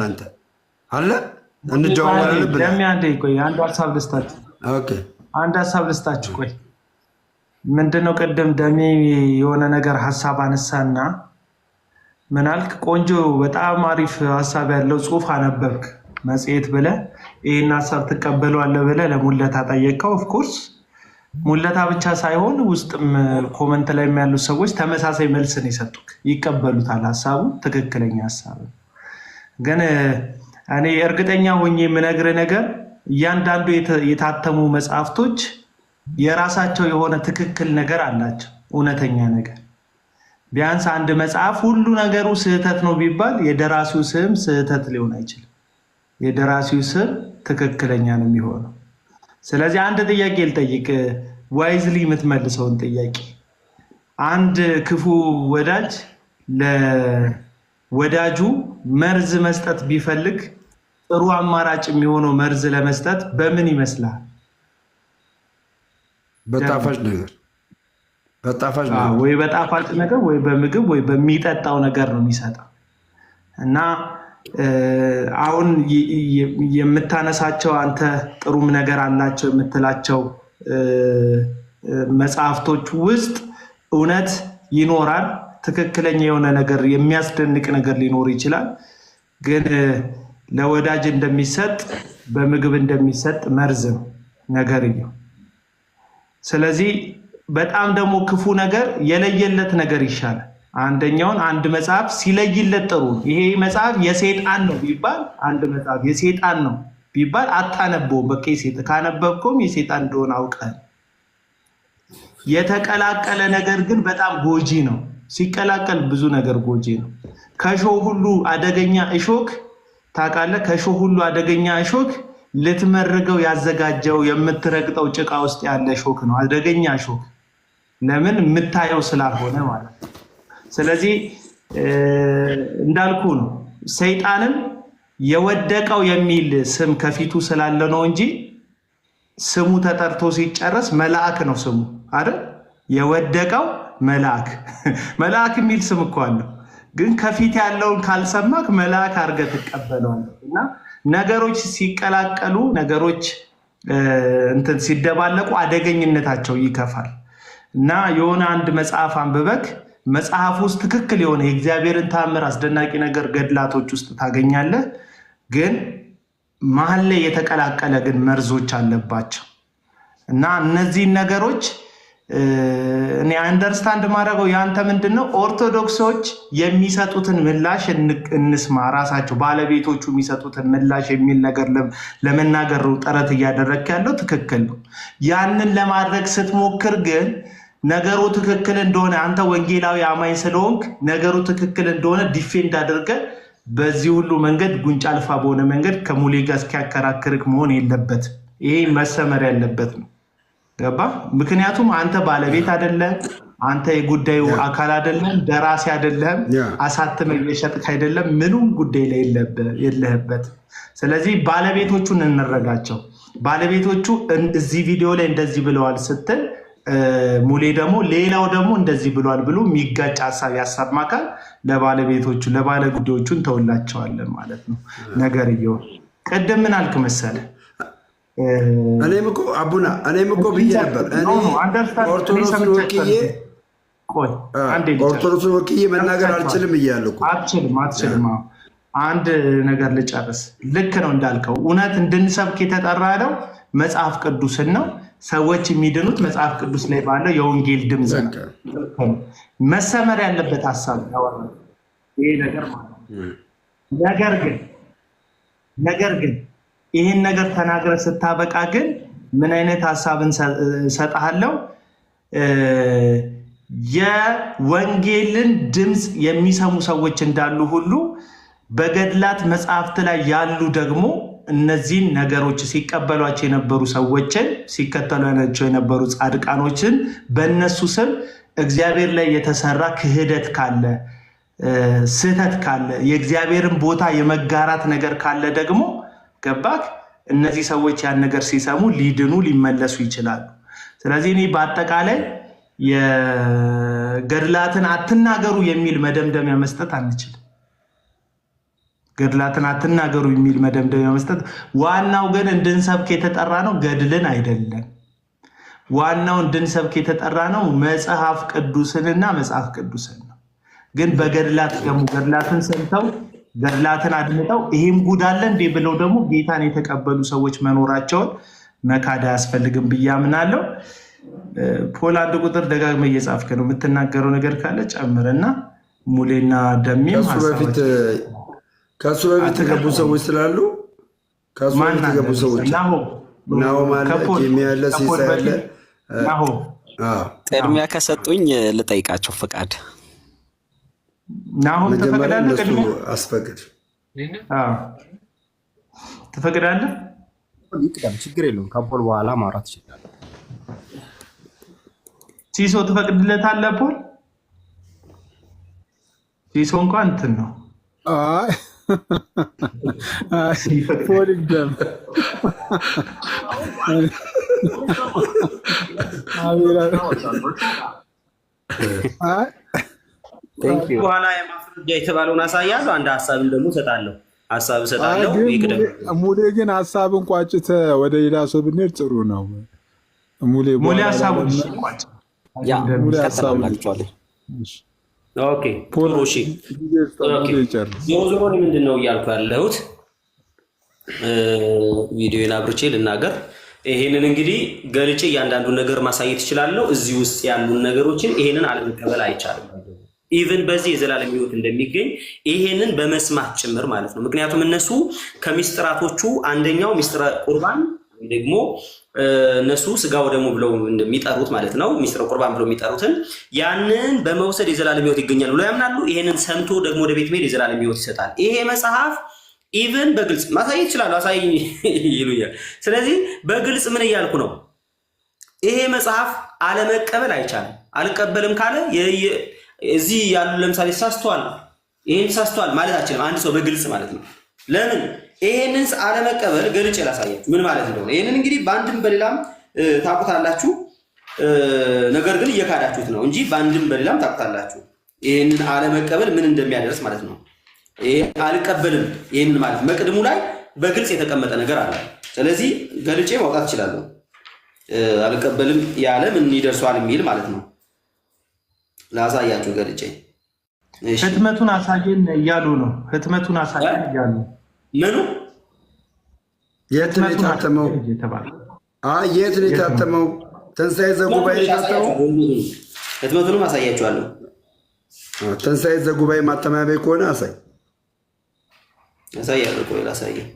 አንተ አለ እንደዋወላለን ብለህ ደም አንዴ ቆይ፣ አንድ ሐሳብ ልስጣችሁ። ቆይ ምንድነው ቀደም ደሜ የሆነ ነገር ሐሳብ አነሳና ምን አልክ? ቆንጆ በጣም አሪፍ ሐሳብ ያለው ጽሑፍ አነበብክ መጽሔት ብለህ ይሄን ሐሳብ ትቀበለዋለህ ብለህ ለሙለታ ጠየቀው። ኦፍ ኮርስ ሙለታ ብቻ ሳይሆን ውስጥም ኮመንት ላይ ያሉ ሰዎች ተመሳሳይ መልስ ነው የሰጡክ። ይቀበሉታል፣ ሐሳቡ ትክክለኛ ሐሳብ ነው። ግን እኔ እርግጠኛ ሆኜ የምነግርህ ነገር እያንዳንዱ የታተሙ መጽሐፍቶች የራሳቸው የሆነ ትክክል ነገር አላቸው፣ እውነተኛ ነገር። ቢያንስ አንድ መጽሐፍ ሁሉ ነገሩ ስህተት ነው ቢባል የደራሲው ስም ስህተት ሊሆን አይችልም። የደራሲው ስም ትክክለኛ ነው የሚሆነው። ስለዚህ አንድ ጥያቄ ልጠይቅ፣ ዋይዝሊ የምትመልሰውን ጥያቄ። አንድ ክፉ ወዳጅ ለወዳጁ መርዝ መስጠት ቢፈልግ ጥሩ አማራጭ የሚሆነው መርዝ ለመስጠት በምን ይመስላል? በጣፋጭ ነገር ወይ በጣፋጭ ነገር ወይ በምግብ ወይ በሚጠጣው ነገር ነው የሚሰጠው። እና አሁን የምታነሳቸው አንተ ጥሩም ነገር አላቸው የምትላቸው መጽሐፍቶች ውስጥ እውነት ይኖራል። ትክክለኛ የሆነ ነገር የሚያስደንቅ ነገር ሊኖር ይችላል። ግን ለወዳጅ እንደሚሰጥ በምግብ እንደሚሰጥ መርዝ ነው ነገርየው። ስለዚህ በጣም ደግሞ ክፉ ነገር የለየለት ነገር ይሻላል። አንደኛውን አንድ መጽሐፍ ሲለይለት ጥሩ ነው። ይሄ መጽሐፍ የሰይጣን ነው ቢባል አንድ መጽሐፍ የሰይጣን ነው ቢባል አታነበውም። በቃ ካነበብከውም የሰይጣን እንደሆነ አውቀህ። የተቀላቀለ ነገር ግን በጣም ጎጂ ነው። ሲቀላቀል ብዙ ነገር ጎጂ ነው። ከሾህ ሁሉ አደገኛ እሾክ ታውቃለህ? ከሾህ ሁሉ አደገኛ እሾክ ልትመርገው ያዘጋጀው የምትረግጠው ጭቃ ውስጥ ያለ እሾክ ነው አደገኛ እሾክ። ለምን? የምታየው ስላልሆነ ማለት ነው። ስለዚህ እንዳልኩ ነው። ሰይጣንም የወደቀው የሚል ስም ከፊቱ ስላለ ነው እንጂ ስሙ ተጠርቶ ሲጨረስ መልአክ ነው ስሙ አይደል? የወደቀው መልአክ የሚል ስም እኮ አለው። ግን ከፊት ያለውን ካልሰማክ መልአክ አድርገህ ትቀበለዋለህ። እና ነገሮች ሲቀላቀሉ ነገሮች እንትን ሲደባለቁ አደገኝነታቸው ይከፋል። እና የሆነ አንድ መጽሐፍ አንብበክ መጽሐፍ ውስጥ ትክክል የሆነ የእግዚአብሔርን ተአምር አስደናቂ ነገር ገድላቶች ውስጥ ታገኛለህ። ግን መሀል ላይ የተቀላቀለ ግን መርዞች አለባቸው። እና እነዚህን ነገሮች እኔ አንደርስታንድ ማድረገው ያንተ ምንድነው ኦርቶዶክሶች የሚሰጡትን ምላሽ እንስማ። ራሳቸው ባለቤቶቹ የሚሰጡትን ምላሽ የሚል ነገር ለመናገር ጥረት እያደረክ ያለው ትክክል ነው። ያንን ለማድረግ ስትሞክር ግን ነገሩ ትክክል እንደሆነ አንተ ወንጌላዊ አማኝ ስለሆንክ ነገሩ ትክክል እንደሆነ ዲፌንድ አድርገህ በዚህ ሁሉ መንገድ ጉንጫ አልፋ በሆነ መንገድ ከሙሌ ጋር እስኪያከራክርክ መሆን የለበትም። ይሄ መሰመር ያለበት ነው። ገባ? ምክንያቱም አንተ ባለቤት አይደለም፣ አንተ የጉዳዩ አካል አይደለም፣ ደራሲ አይደለም፣ አሳትመ እየሸጥክ አይደለም፣ ምንም ጉዳይ ላይ የለህበት። ስለዚህ ባለቤቶቹን እንረጋቸው። ባለቤቶቹ እዚህ ቪዲዮ ላይ እንደዚህ ብለዋል ስትል ሙሌ ደግሞ ሌላው ደግሞ እንደዚህ ብሏል ብሎ የሚጋጭ ሀሳብ ያሰማካል። ለባለቤቶቹ ለባለ ጉዳዮቹ እንተውላቸዋለን ማለት ነው። ነገርየው ቅድም ምን አልክ መሰለህ? እኔም እኮ ብዬ ነበር ኦርቶዶክስን ወክዬ መናገር አልችልም እያለሁ አትችልም። አንድ ነገር ልጨርስ። ልክ ነው እንዳልከው እውነት እንድንሰብክ የተጠራ ነው መጽሐፍ ቅዱስን ነው። ሰዎች የሚድኑት መጽሐፍ ቅዱስ ላይ ባለው የወንጌል ድምፅ ነው። መሰመር ያለበት ሀሳብ ይሄ ነገር ማለት ነው። ነገር ግን ይህን ነገር ተናግረ ስታበቃ ግን ምን አይነት ሀሳብን ሰጣለው? የወንጌልን ድምፅ የሚሰሙ ሰዎች እንዳሉ ሁሉ በገድላት መጽሐፍት ላይ ያሉ ደግሞ እነዚህን ነገሮች ሲቀበሏቸው የነበሩ ሰዎችን ሲከተሏቸው የነበሩ ጻድቃኖችን በእነሱ ስም እግዚአብሔር ላይ የተሰራ ክህደት ካለ ስህተት ካለ የእግዚአብሔርን ቦታ የመጋራት ነገር ካለ ደግሞ ገባክ? እነዚህ ሰዎች ያን ነገር ሲሰሙ ሊድኑ ሊመለሱ ይችላሉ። ስለዚህ እኔ በአጠቃላይ የገድላትን አትናገሩ የሚል መደምደሚያ መስጠት አንችልም። ገድላትን አትናገሩ የሚል መደምደሚያ መስጠት ዋናው ግን እንድንሰብክ የተጠራ ነው፣ ገድልን አይደለም። ዋናው እንድንሰብክ የተጠራ ነው መጽሐፍ ቅዱስንና መጽሐፍ ቅዱስን ነው። ግን በገድላት ደግሞ ገድላትን ሰምተው ገድላትን አድምጠው ይሄም ጉድ አለ እንዴ ብለው ደግሞ ጌታን የተቀበሉ ሰዎች መኖራቸውን መካድ አያስፈልግም ብዬ አምናለሁ። ፖላንድ ቁጥር ደጋግመ እየጻፍክ ነው። የምትናገረው ነገር ካለ ጨምርና ሙሌና ደሜም ከሱ በፊት የተገቡ ሰዎች ስላሉ ከሱ በፊት የተገቡ ሰዎች ናሆ ማለት የሚያለ ሲሳያለ ቅድሚያ ከሰጡኝ ልጠይቃቸው ፈቃድ ናሆም ተፈቅዳለህ? ቅድሚያ አስፈቅድ ትፈቅዳለህ? ችግር የለውም። ከፖል በኋላ ማውራት ይችላል። ሲሶ ትፈቅድለታለህ? ፖል ሲሶ እንኳን እንትን ነው ፖል ደም በኋላ የማስረጃ የተባለውን አሳያለሁ። አንድ ሀሳብን ደግሞ እሰጣለሁ። ሙሌ ግን ሀሳብን ቋጭተህ ወደ ሌላ ሰው ብንሄድ ጥሩ ነው። ሙሌ ሀሳቡን ዞሮ ምንድን ነው እያልኩ ያለሁት? ቪዲዮን አብርቼ ልናገር። ይሄንን እንግዲህ ገልጬ እያንዳንዱን ነገር ማሳየት እችላለሁ። እዚህ ውስጥ ያሉን ነገሮችን ይሄንን አለመቀበል አይቻልም። ኢቨን በዚህ የዘላለም ሕይወት እንደሚገኝ ይሄንን በመስማት ጭምር ማለት ነው። ምክንያቱም እነሱ ከሚስጥራቶቹ አንደኛው ሚስጥረ ቁርባን ደግሞ እነሱ ስጋ ወደሙ ብለው እንደሚጠሩት ማለት ነው። ሚስጥረ ቁርባን ብለው የሚጠሩትን ያንን በመውሰድ የዘላለም ሕይወት ይገኛል ብለው ያምናሉ። ይሄንን ሰምቶ ደግሞ ወደ ቤት መሄድ የዘላለም ሕይወት ይሰጣል። ይሄ መጽሐፍ ኢቨን በግልጽ ማሳየት ይችላል። አሳይ ይሉኛል። ስለዚህ በግልጽ ምን እያልኩ ነው? ይሄ መጽሐፍ አለመቀበል አይቻልም። አልቀበልም ካለ እዚህ ያሉ ለምሳሌ ተሳስተዋል፣ ይሄን ተሳስተዋል ማለት አይችልም። አንድ ሰው በግልጽ ማለት ነው ለምን ይሄንን አለመቀበል ገልጬ ላሳያችሁ ምን ማለት እንደሆነ። ይሄንን እንግዲህ በአንድም በሌላም ታውቁታላችሁ፣ ነገር ግን እየካዳችሁት ነው እንጂ በአንድም በሌላም ታውቁታላችሁ። ይሄንን አለመቀበል ምን እንደሚያደርስ ማለት ነው። ይሄ አልቀበልም ይሄንን ማለት መቅድሙ ላይ በግልጽ የተቀመጠ ነገር አለ። ስለዚህ ገልጬ ማውጣት እችላለሁ። አልቀበልም ያለ ምን ይደርሷል የሚል ማለት ነው። ላሳያችሁ ገልጬ። እሺ ህትመቱን አሳየን እያሉ ነው። ህትመቱን አሳየን እያሉ ምኑ የት ነው የታተመው? የት ነው የታተመው? ትንሣኤ ዘጉባኤ የታተመው ህትመቱንም አሳያችኋለሁ። ትንሣኤ ዘጉባኤ ማተሚያ ቤት ከሆነ አሳይ አሳያለሁ። ቆይ ላሳየው፣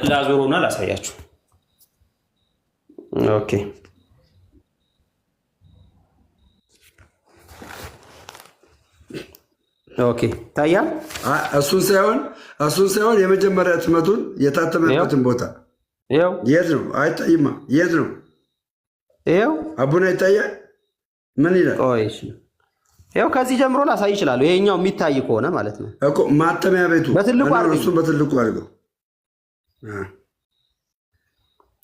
ላዞሮና ላሳያችሁ። ኦኬ ኦኬ ታያል። እሱን ሳይሆን የመጀመሪያ ህትመቱን የታተመበትን ቦታ የት ነው? አይታይማ። የት ነው? ይኸው አቡና ይታያል። ምን ይላል? ይኸው ከዚህ ጀምሮ ላሳይ ይችላሉ። ይሄኛው የሚታይ ከሆነ ማለት ነው እኮ ማተሚያ ቤቱ በትልቁ አድርገው፣ እሱን በትልቁ አድርገው።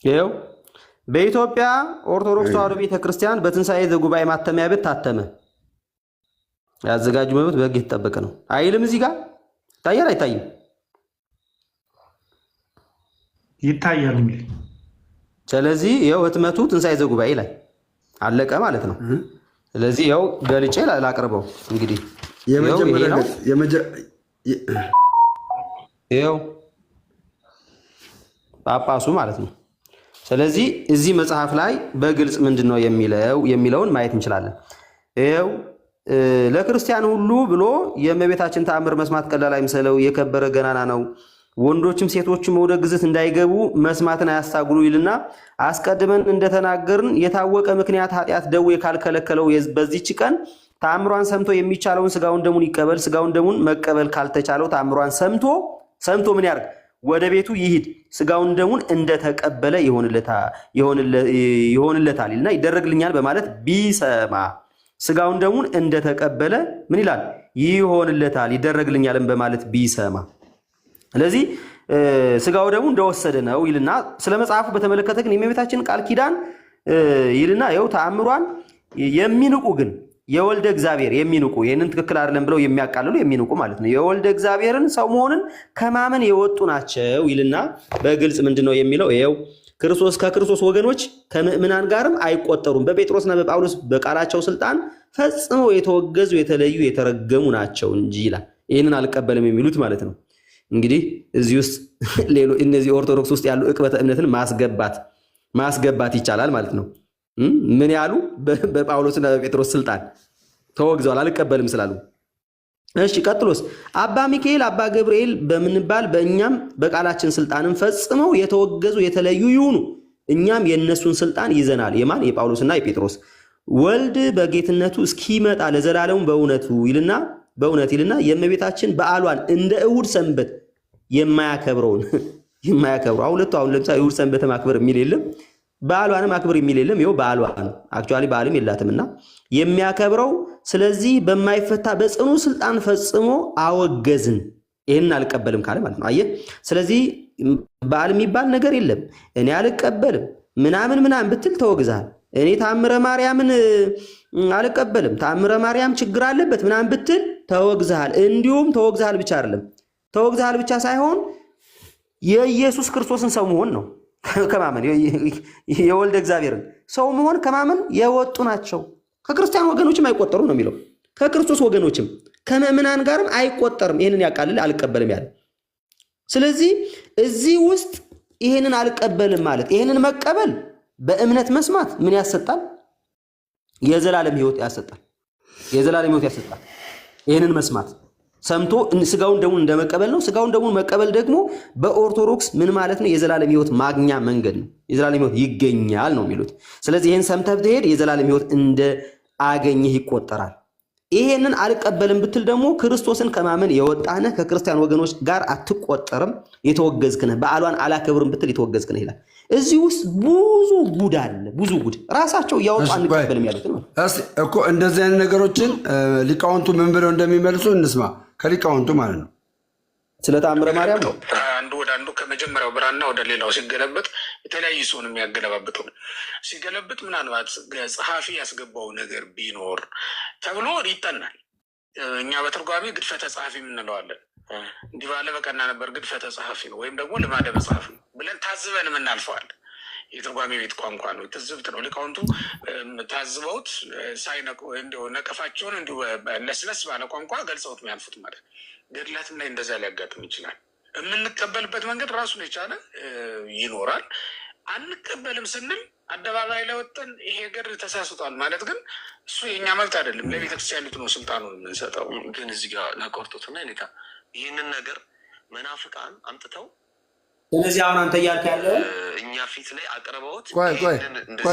ይኸው በኢትዮጵያ ኦርቶዶክስ ተዋሕዶ ቤተክርስቲያን በትንሣኤ ዘጉባኤ ማተሚያ ቤት ታተመ። ያዘጋጁ መብት በሕግ የተጠበቀ ነው አይልም? እዚህ ጋር ይታያል አይታይም? ይታያል እንግዲህ። ስለዚህ ይኸው ህትመቱ ትንሣኤ ዘጉባኤ ላይ አለቀ ማለት ነው። ስለዚህ ይኸው ገልጬ ላቅርበው። እንግዲህ ይኸው ጳጳሱ ማለት ነው። ስለዚህ እዚህ መጽሐፍ ላይ በግልጽ ምንድን ነው የሚለውን ማየት እንችላለን። ይኸው ለክርስቲያን ሁሉ ብሎ የእመቤታችን ተአምር መስማት ቀላል አይምሰለው፣ የከበረ ገናና ነው። ወንዶችም ሴቶችም ወደ ግዝት እንዳይገቡ መስማትን አያስታጉሉ ይልና አስቀድመን እንደተናገርን የታወቀ ምክንያት ኃጢአት ደዌ ካልከለከለው በዚህች ቀን ተአምሯን ሰምቶ የሚቻለውን ስጋውን ደሙን ይቀበል። ስጋውን ደሙን መቀበል ካልተቻለው ተአምሯን ሰምቶ ምን ያርግ? ወደ ቤቱ ይሂድ። ስጋውን ደሙን እንደተቀበለ ይሆንለታል ይልና ይደረግልኛል በማለት ቢሰማ ስጋውን ደሙን እንደተቀበለ ምን ይላል? ይሆንለታል ይደረግልኛልም በማለት ቢሰማ። ስለዚህ ስጋው ደሙ እንደወሰደ ነው ይልና ስለ መጽሐፉ በተመለከተ ግን የእመቤታችን ቃል ኪዳን ይልና ይኸው ተአምሯን የሚንቁ ግን የወልደ እግዚአብሔር የሚንቁ ይህንን ትክክል አይደለም ብለው የሚያቃልሉ የሚንቁ ማለት ነው። የወልደ እግዚአብሔርን ሰው መሆንን ከማመን የወጡ ናቸው ይልና በግልጽ ምንድነው የሚለው? ይኸው ከክርስቶስ ወገኖች ከምእምናን ጋርም አይቆጠሩም። በጴጥሮስና በጳውሎስ በቃላቸው ስልጣን ፈጽመው የተወገዙ የተለዩ የተረገሙ ናቸው እንጂ ይላል። ይህንን አልቀበልም የሚሉት ማለት ነው። እንግዲህ እዚህ ውስጥ እነዚህ ኦርቶዶክስ ውስጥ ያሉ ዕቅበተ እምነትን ማስገባት ይቻላል ማለት ነው። ምን ያሉ? በጳውሎስና በጴጥሮስ ስልጣን ተወግዘዋል አልቀበልም ስላሉ። እሺ ቀጥሎስ አባ ሚካኤል አባ ገብርኤል በምንባል በእኛም በቃላችን ስልጣንም ፈጽመው የተወገዙ የተለዩ ይሁኑ፣ እኛም የእነሱን ስልጣን ይዘናል። የማን? የጳውሎስና የጴጥሮስ። ወልድ በጌትነቱ እስኪመጣ ለዘላለሙ በእውነት ይልና የእመቤታችን በዓሏን እንደ እሑድ ሰንበት የማያከብረው አሁን ለምሳሌ እሑድ ሰንበት ማክበር የሚል የለም፣ በዓሏንም አክብር የሚል የለም። ይኸው በዓሏን አክቹዋሊ በዓልም የላትምና የሚያከብረው ስለዚህ በማይፈታ በጽኑ ስልጣን ፈጽሞ አወገዝን። ይህንን አልቀበልም ካለ ማለት ነው። አየህ፣ ስለዚህ በዓል የሚባል ነገር የለም። እኔ አልቀበልም ምናምን ብትል ተወግዛል። እኔ ታምረ ማርያምን አልቀበልም ታምረ ማርያም ችግር አለበት ምናምን ብትል ተወግዛል። እንዲሁም ተወግዛል ብቻ አይደለም፣ ተወግዛል ብቻ ሳይሆን የኢየሱስ ክርስቶስን ሰው መሆን ነው ከማመን የወልደ እግዚአብሔርን ሰው መሆን ከማመን የወጡ ናቸው። ከክርስቲያን ወገኖችም አይቆጠሩም ነው የሚለው። ከክርስቶስ ወገኖችም ከምእምናን ጋርም አይቆጠርም። ይህንን ያቃልል አልቀበልም ያለ። ስለዚህ እዚህ ውስጥ ይህንን አልቀበልም ማለት ይህንን መቀበል በእምነት መስማት ምን ያሰጣል? የዘላለም ሕይወት ያሰጣል። የዘላለም ሕይወት ያሰጣል። ይህንን መስማት ሰምቶ ስጋውን ደሙን እንደመቀበል ነው። ስጋውን ደሙን መቀበል ደግሞ በኦርቶዶክስ ምን ማለት ነው? የዘላለም ሕይወት ማግኛ መንገድ ነው። የዘላለም ሕይወት ይገኛል ነው የሚሉት። ስለዚህ ይህን ሰምተህ ብትሄድ የዘላለም ሕይወት እንደ አገኘህ ይቆጠራል። ይሄንን አልቀበልም ብትል ደግሞ ክርስቶስን ከማመን የወጣነህ ከክርስቲያን ወገኖች ጋር አትቆጠርም፣ የተወገዝክ ነህ። በዓሏን አላከብርም ብትል የተወገዝክ ነህ ይላል። እዚህ ውስጥ ብዙ ጉድ አለ፣ ብዙ ጉድ ራሳቸው እያወጡ አንቀበልም ያሉት ነው እኮ። እንደዚህ አይነት ነገሮችን ሊቃውንቱ ምን ብለው እንደሚመልሱ እንስማ። ከሊቃውንቱ ማለት ነው። ስለ ተአምረ ማርያም ነው። አንዱ ወደ አንዱ ከመጀመሪያው ብራና ወደ ሌላው ሲገለብጥ የተለያዩ ሰውን የሚያገለባብጠው ሲገለብጥ ምናልባት ጸሐፊ ያስገባው ነገር ቢኖር ተብሎ ይጠናል። እኛ በትርጓሜ ግድፈተ ጸሐፊ የምንለዋለን። እንዲህ ባለ በቀና ነበር ግድፈተ ጸሐፊ ነው ወይም ደግሞ ልማደ መጽሐፍ ነው ብለን ታዝበን የምናልፈዋለን። የትርጓሜ ቤት ቋንቋ ነው፣ ትዝብት ነው። ሊቃውንቱ ታዝበውት ሳይነቁ እንዲሁ ነቀፋቸውን እንዲሁ ለስለስ ባለ ቋንቋ ገልጸውት የሚያልፉት ማለት። ገድላትም ላይ እንደዛ ሊያጋጥም ይችላል። የምንቀበልበት መንገድ ራሱን የቻለ ይኖራል። አንቀበልም ስንል አደባባይ ላይ ወጥተን ይሄ ገድል ተሳስቷል ማለት ግን እሱ የእኛ መብት አይደለም። ለቤተክርስቲያኒቱ ነው ስልጣኑን የምንሰጠው። ግን እዚህ ጋር ላቆርጡትና ኔታ ይህንን ነገር መናፍቃን አምጥተው ስለዚህ አሁን አንተ እያልክ ያለው እኛ ፊት ላይ አቅርበውት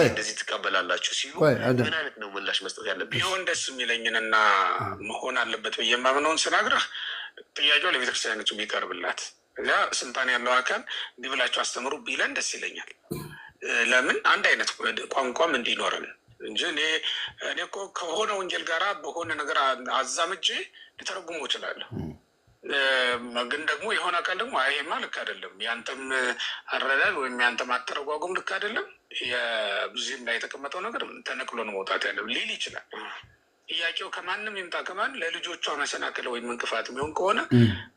እንደዚህ ትቀበላላችሁ ሲሉ ምን አይነት ነው ምላሽ መስጠት ያለብን? ቢሆን ደስ የሚለኝንና መሆን አለበት ብዬ የማምነውን ስናግረህ ጥያቄው ለቤተክርስቲያኒቱ ቢቀርብላት እና ስልጣን ያለው አካል እንዲህ ብላችሁ አስተምሩ ቢለን ደስ ይለኛል። ለምን አንድ አይነት ቋንቋም እንዲኖረን እንጂ እኔ እኮ ከሆነ ወንጌል ጋራ በሆነ ነገር አዛምጄ ሊተረጉሞ እችላለሁ። ግን ደግሞ የሆነ አካል ደግሞ ይሄማ ልክ አይደለም፣ ያንተም አረዳድ ወይም ያንተም አተረጓጉም ልክ አይደለም፣ የብዚህም ላይ የተቀመጠው ነገር ተነቅሎ ነው መውጣት ያለ ሊል ይችላል። ጥያቄው ከማንም ይምጣ ከማን ለልጆቿ መሰናክል ወይም እንቅፋት የሚሆን ከሆነ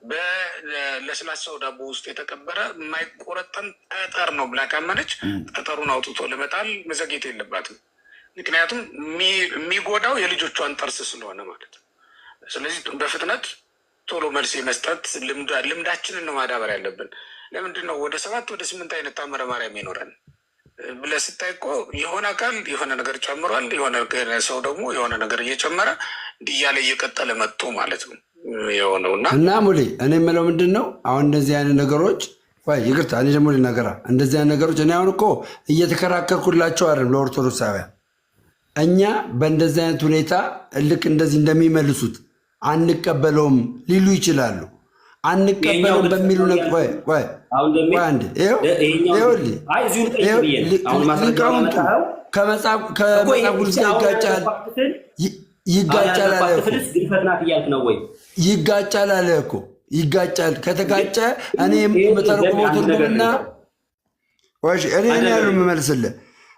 በለስላሳው ዳቦ ውስጥ የተቀበረ የማይቆረጠን ጠጠር ነው ብላ ካመነች ጠጠሩን አውጥቶ ለመጣል መዘግየት የለባትም። ምክንያቱም የሚጎዳው የልጆቿን ጥርስ ስለሆነ ማለት ነው። ስለዚህ በፍጥነት ቶሎ መልስ የመስጠት ልምዳችንን ነው ማዳበር ያለብን። ለምንድን ነው ወደ 7 ወደ 8 አይነት ተአምረ ማርያም ይኖረን ብለህ ስታይ እኮ የሆነ አካል የሆነ ነገር ጨምሯል፣ የሆነ ሰው ደግሞ የሆነ ነገር እየጨመረ እንዲህ እያለ እየቀጠለ መጥቶ ማለት ነው የሆነው እና ሙሌ እኔ የምለው ምንድን ነው አሁን እንደዚህ አይነት ነገሮች ይቅርታ፣ እኔ ደግሞ ልናገራ እንደዚህ አይነት ነገሮች እኔ አሁን እኮ እየተከራከርኩላቸው አይደለም ለኦርቶዶክሳውያን። እኛ በእንደዚህ አይነት ሁኔታ ልክ እንደዚህ እንደሚመልሱት አንቀበለውም ሊሉ ይችላሉ። አንቀበለውም በሚሉ ሊቃውንቱ ከመጽሐፍ ቅዱስ ይጋጫል አለ ይጋጫል አለ እኮ ይጋጫል። ከተጋጨ እኔ የምተረጉመው ትርጉምና እኔ ያለው የምመልስልህ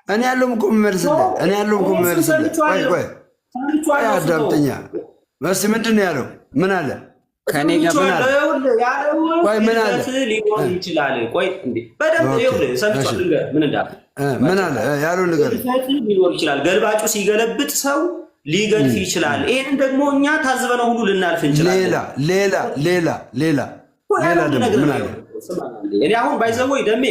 እኔ ያለው የምመልስልህ አዳምጠኛ መስ ምንድን ነው ያለው? ምን አለ? ከኔ ጋር ምን አለ? ምን አለ? ሊሆን ይችላል። ቆይ እንዴ በደንብ ይኸውልህ ሰምቷል። ምን እንዳለ ምን አለ ያለው ነገር ሊሆን ይችላል። ገልባጩ ሲገለብጥ ሰው ሊገልፍ ይችላል። ይሄንን ደግሞ እኛ ታዝበነው ሁሉ ልናልፍ እንችላለን። ሌላ ደግሞ ምን አለ? እኔ አሁን ባይዘወይ ደሜ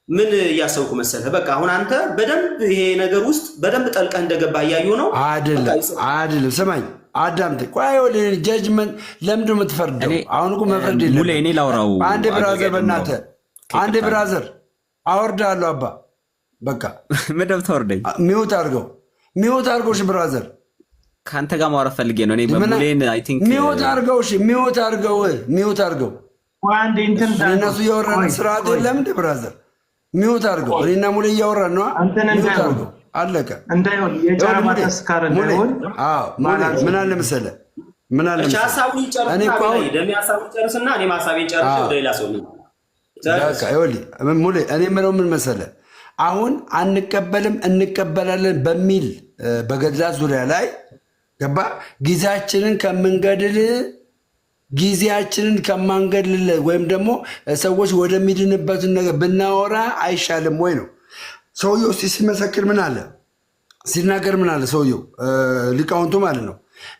ምን እያሰብኩ መሰለህ? በቃ አሁን አንተ በደንብ ይሄ ነገር ውስጥ በደንብ ጠልቀህ እንደገባ እያዩ ነው። አይደለም ስማኝ አዳምጥ። ቆይ ጀጅመንት ለምንድን ነው የምትፈርደው? አሁን እኮ መፍረድ የለም። ሙሌ እኔ ላውራው አንድ ብራዘር በእናትህ አንድ ብራዘር አወርዳለሁ። አባ በቃ ምንድን ተወርደኝ ሚውት አድርገው እሺ ብራዘር ከአንተ ጋር ማውራት ፈልጌ ነው። እኔ በሙሌን አይ ቲንክ ሚውት አድርገው እነሱ እያወራን ስርዓት የለም እንደ ብራዘር ሚውት አድርገው። እኔና ሙሌ እያወራን ነዋ። ሚውት አድርገው አለቀ። ምን አለ መሰለህ ሀሳቡን ይጨርስና እኔም ሀሳቤን ጨርሼ ወደ ሌላ ሰው ሙሌ እኔ የምለው ምን መሰለህ አሁን አንቀበልም እንቀበላለን በሚል በገድላት ዙሪያ ላይ ገባ ጊዜያችንን ከማንገድል ወይም ደግሞ ሰዎች ወደሚድንበትን ነገር ብናወራ አይሻልም ወይ ነው። ሰውየው ሲመሰክር ምን አለ ሲናገር ምን አለ ሰውየው ሊቃውንቱ ማለት ነው።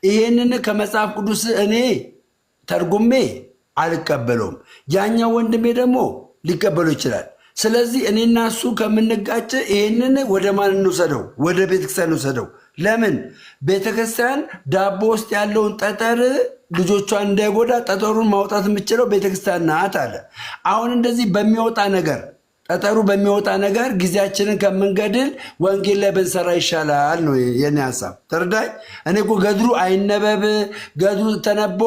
ይሄንን ከመጽሐፍ ቅዱስ እኔ ተርጉሜ አልቀበለውም፣ ያኛው ወንድሜ ደግሞ ሊቀበለው ይችላል። ስለዚህ እኔና እሱ ከምንጋጭ ይሄንን ወደ ማን እንውሰደው? ወደ ቤተክርስቲያን እንውሰደው። ለምን ቤተክርስቲያን ዳቦ ውስጥ ያለውን ጠጠር ልጆቿን እንዳይጎዳ ጠጠሩን ማውጣት የምችለው ቤተክርስቲያን ናት አለ። አሁን እንደዚህ በሚወጣ ነገር ጠጠሩ በሚወጣ ነገር ጊዜያችንን ከምንገድል ወንጌል ላይ ብንሰራ ይሻላል ነው የኔ ሀሳብ። ተረዳኝ። እኔ እኮ ገድሉ አይነበብ ገድሉ ተነቦ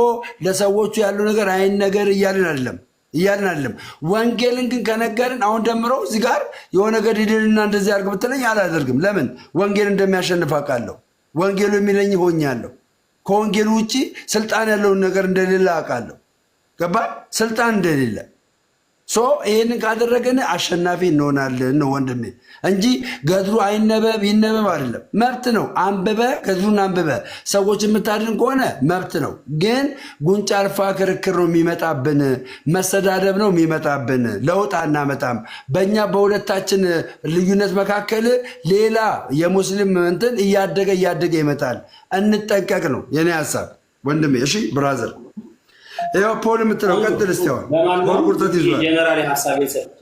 ለሰዎቹ ያለው ነገር አይነገር እያልን አይደለም። ወንጌልን ግን ከነገርን አሁን ደምረው እዚህ ጋር የሆነ ገድልና እንደዚህ አድርግ ብትለኝ አላደርግም። ለምን? ወንጌል እንደሚያሸንፍ አውቃለሁ። ወንጌሉ የሚለኝ ሆኛለሁ። ከወንጌል ውጭ ስልጣን ያለውን ነገር እንደሌለ አውቃለሁ። ገባ? ስልጣን እንደሌለ ይህንን ካደረገን አሸናፊ እንሆናለን ነው ወንድሜ፣ እንጂ ገድሉ አይነበብ ይነበብ አይደለም። መብት ነው። አንብበ ገድሉን አንብበ ሰዎች የምታድን ከሆነ መብት ነው። ግን ጉንጫ አልፋ ክርክር ነው የሚመጣብን፣ መሰዳደብ ነው የሚመጣብን። ለውጥ አናመጣም። በእኛ በሁለታችን ልዩነት መካከል ሌላ የሙስሊም እንትን እያደገ ይመጣል። እንጠንቀቅ ነው የኔ ሀሳብ ወንድሜ። እሺ ብራዘር፣ ያው ፖል የምትለው ቀጥል እስቲ። አሁን ቁርጠት ይዟል። ጀነራል ሐሳቤን ሰጥቼ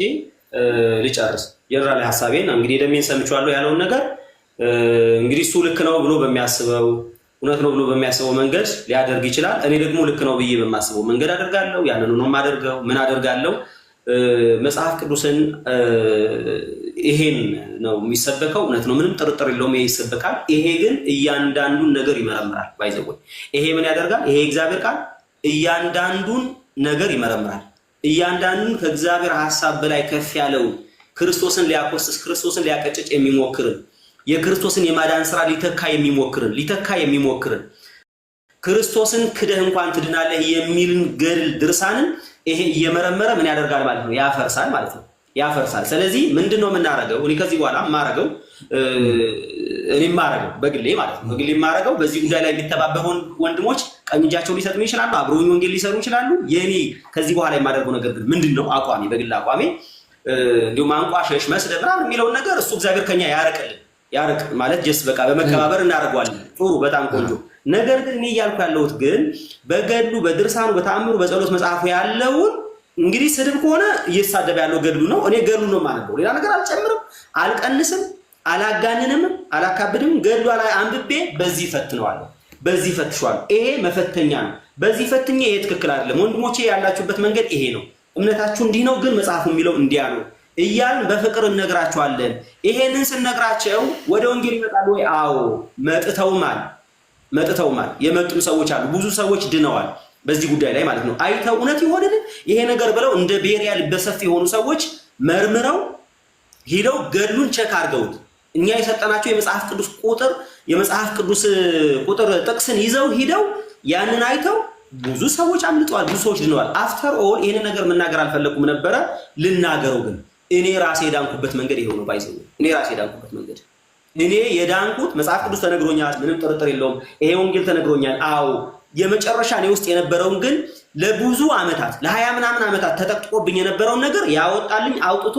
ልጨርስ። ጀነራል ሐሳቤን እንግዲህ ደሜን ሰምቻለሁ ያለውን ነገር እንግዲህ እሱ ልክ ነው ብሎ በሚያስበው እውነት ነው ብሎ በሚያስበው መንገድ ሊያደርግ ይችላል። እኔ ደግሞ ልክ ነው ብዬ በማስበው መንገድ አደርጋለሁ። ያንን ነው የማደርገው። ምን አደርጋለሁ? መጽሐፍ ቅዱስን ይሄን ነው የሚሰበከው። እውነት ነው፣ ምንም ጥርጥር የለውም። ይሄ ይሰበካል። ይሄ ግን እያንዳንዱን ነገር ይመረምራል። ባይዘው ይሄ ምን ያደርጋል? ይሄ እግዚአብሔር ቃል እያንዳንዱን ነገር ይመረምራል። እያንዳንዱን ከእግዚአብሔር ሐሳብ በላይ ከፍ ያለውን ክርስቶስን ሊያቆስስ ክርስቶስን ሊያቀጭጭ የሚሞክርን የክርስቶስን የማዳን ስራ ሊተካ የሚሞክርን ክርስቶስን ክደህ እንኳን ትድናለህ የሚልን ገድል ድርሳንን ይሄ እየመረመረ ምን ያደርጋል ማለት ነው? ያፈርሳል ማለት ነው። ያፈርሳል። ስለዚህ ምንድነው የምናረገው? እኔ ከዚህ በኋላ ማረገው በግሌ ማለት ነው። በግሌ ማረገው በዚህ ጉዳይ ላይ የሚተባበሩ ወንድሞች ቀኝ እጃቸውን ሊሰጡኝ ይችላሉ፣ አብረውኝ ወንጌል ሊሰሩ ይችላሉ። የኔ ከዚህ በኋላ የማደርገው ነገር ግን ምንድነው? አቋሜ፣ በግል አቋሜ እንዲሁም አንቋሸሽ መስደብ ምናምን የሚለውን ነገር እሱ እግዚአብሔር ከኛ ያርቅ ማለት ጀስ በቃ በመከባበር እናደርገዋለን። ጥሩ፣ በጣም ቆንጆ። ነገር ግን እኔ እያልኩ ያለሁት ግን በገድሉ በድርሳኑ በተአምሩ በጸሎት መጽሐፉ ያለውን እንግዲህ ስድብ ከሆነ እየተሳደበ ያለው ገድሉ ነው። እኔ ገድሉ ነው ማለት ነው። ሌላ ነገር አልጨምርም፣ አልቀንስም፣ አላጋንንም፣ አላካብድም። ገድሏ ላይ አንብቤ በዚህ ፈትነዋለሁ፣ በዚህ ፈትሸዋለሁ። ይሄ መፈተኛ ነው። በዚህ ፈትኜ ይሄ ትክክል አይደለም፣ ወንድሞቼ ያላችሁበት መንገድ ይሄ ነው፣ እምነታችሁ እንዲህ ነው፣ ግን መጽሐፉ የሚለው እንዲያ ነው እያልን በፍቅር እነግራቸዋለን። ይሄንን ስንነግራቸው ወደ ወንጌል ይመጣሉ ወይ? አዎ መጥተውማል። የመጡም ሰዎች አሉ። ብዙ ሰዎች ድነዋል በዚህ ጉዳይ ላይ ማለት ነው። አይተው እውነት ይሆንን ይሄ ነገር ብለው እንደ ቤሪያ ልበሰፊ የሆኑ ሰዎች መርምረው ሄደው ገድሉን ቸክ አድርገውት እኛ የሰጠናቸው የመጽሐፍ ቅዱስ ቁጥር ጥቅስን ይዘው ሄደው ያንን አይተው ብዙ ሰዎች አምልጠዋል፣ ብዙ ሰዎች ድነዋል። አፍተር ኦል ይሄንን ነገር መናገር አልፈለኩም ነበረ፣ ልናገረው ግን እኔ ራሴ የዳንኩበት መንገድ ይሄው ነው። ባይዘው እኔ ራሴ የዳንኩበት መንገድ እኔ የዳንኩት መጽሐፍ ቅዱስ ተነግሮኛል፣ ምንም ጥርጥር የለውም። ይሄ ወንጌል ተነግሮኛል። አዎ የመጨረሻ ነው ውስጥ የነበረውን ግን ለብዙ ዓመታት ለ20 ምናምን ዓመታት ተጠቅጦብኝ የነበረውን ነገር ያወጣልኝ አውጥቶ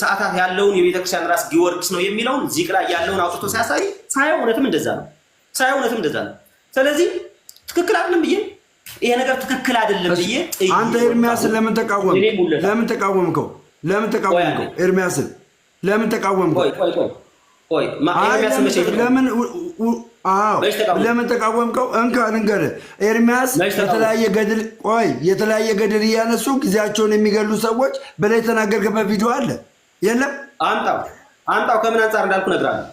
ሰዓታት ያለውን የቤተክርስቲያን ራስ ጊዮርጊስ ነው የሚለውን ዚቅ ላይ ያለውን አውጥቶ ሲያሳይ ሳይሆን እውነትም እንደዛ ነው። ስለዚህ ትክክል አይደለም ብዬ ይሄ ነገር ትክክል አይደለም ብዬ አንተ ኤርሚያስን ለምን ተቃወምከው? ኤርሚያስን ለምን ተቃወምከው? ለምን ተቃወምከው? እንካ ልንገርህ፣ ኤርሚያስ የተለያየ ገድል እያነሱ ጊዜያቸውን የሚገሉ ሰዎች በላይ የተናገርክበት ቪዲዮ አለ የለም? አምጣው። ከምን አንጻር እንዳልኩ እነግርሃለሁ።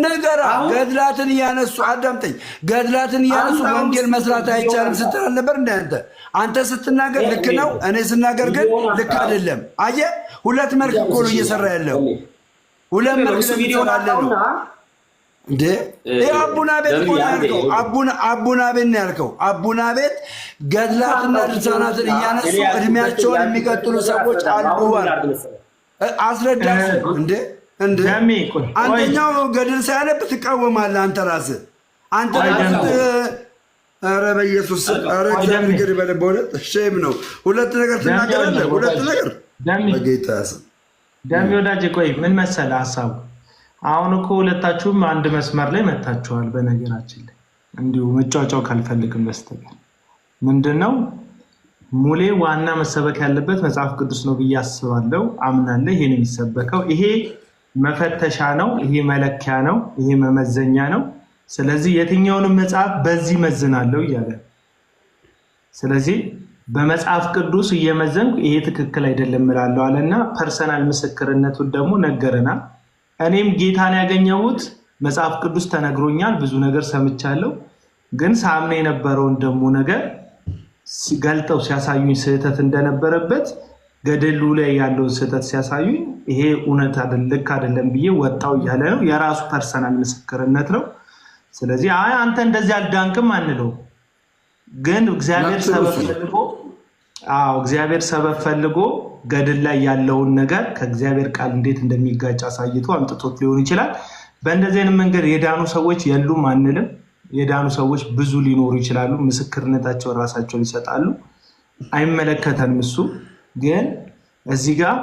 ነገራ ገድላትን እያነሱ አዳምጠኝ። ገድላትን እያነሱ ወንጌል መስራት አይቻልም ስትል አልነበር? አንተ ስትናገር ልክ ነው፣ እኔ ስናገር ግን ልክ አይደለም። አየህ፣ ሁለት መልክ እኮ ነው እየሰራ ያለው። ሁለት መልክ ስለሚሰራለ ነው እንዴ? አቡና ቤት እኮ ነው ያልከው። አቡና ቤት ነው ያልከው። አቡና ቤት ገድላትና ድርሳናትን እያነሱ እድሜያቸውን የሚቀጥሉ ሰዎች አሉ። አስረዳቸው እንዴ? አንደኛው ገድል ሳያነብ ትቃወማለህ አንተ ራስህ። አንተ ኧረ በኢየሱስ ኧረ እግዚአብሔር ይበል። በእውነት ሼም ነው። ሁለት ነገር ትናገራለህ። ሁለት ነገር በጌታ ስም ደሜ ወዳጄ፣ ቆይ ምን መሰለህ ሀሳቡ? አሁን እኮ ሁለታችሁም አንድ መስመር ላይ መታችኋል። በነገራችን ላይ እንዲሁ መጫወጫው ካልፈልግም በስተቀር ምንድነው ሙሌ ዋና መሰበክ ያለበት መጽሐፍ ቅዱስ ነው ብዬ አስባለሁ፣ አምናለሁ። ይሄን የሚሰበከው ይሄ መፈተሻ ነው፣ ይሄ መለኪያ ነው፣ ይሄ መመዘኛ ነው። ስለዚህ የትኛውንም መጽሐፍ በዚህ መዝናለሁ እያለ ስለዚህ በመጽሐፍ ቅዱስ እየመዘንኩ ይሄ ትክክል አይደለም እላለሁ አለና ፐርሰናል ምስክርነቱን ደግሞ ነገረናል። እኔም ጌታን ያገኘሁት መጽሐፍ ቅዱስ ተነግሮኛል፣ ብዙ ነገር ሰምቻለሁ። ግን ሳምነ የነበረውን ደግሞ ነገር ገልጠው ሲያሳዩኝ ስህተት እንደነበረበት ገደሉ ላይ ያለውን ስህተት ሲያሳዩኝ ይሄ እውነት አይደለም ልክ አይደለም ብዬ ወጣው እያለ ነው። የራሱ ፐርሰናል ምስክርነት ነው። ስለዚህ አይ አንተ እንደዚህ አልዳንክም አንለው። ግን እግዚአብሔር ሰበብ ፈልጎ ገደል ላይ ያለውን ነገር ከእግዚአብሔር ቃል እንዴት እንደሚጋጭ አሳይቶ አምጥቶት ሊሆን ይችላል። በእንደዚህ አይነት መንገድ የዳኑ ሰዎች የሉም አንልም። የዳኑ ሰዎች ብዙ ሊኖሩ ይችላሉ። ምስክርነታቸውን ራሳቸው ይሰጣሉ። አይመለከተንም እሱ። ግን እዚህ ጋር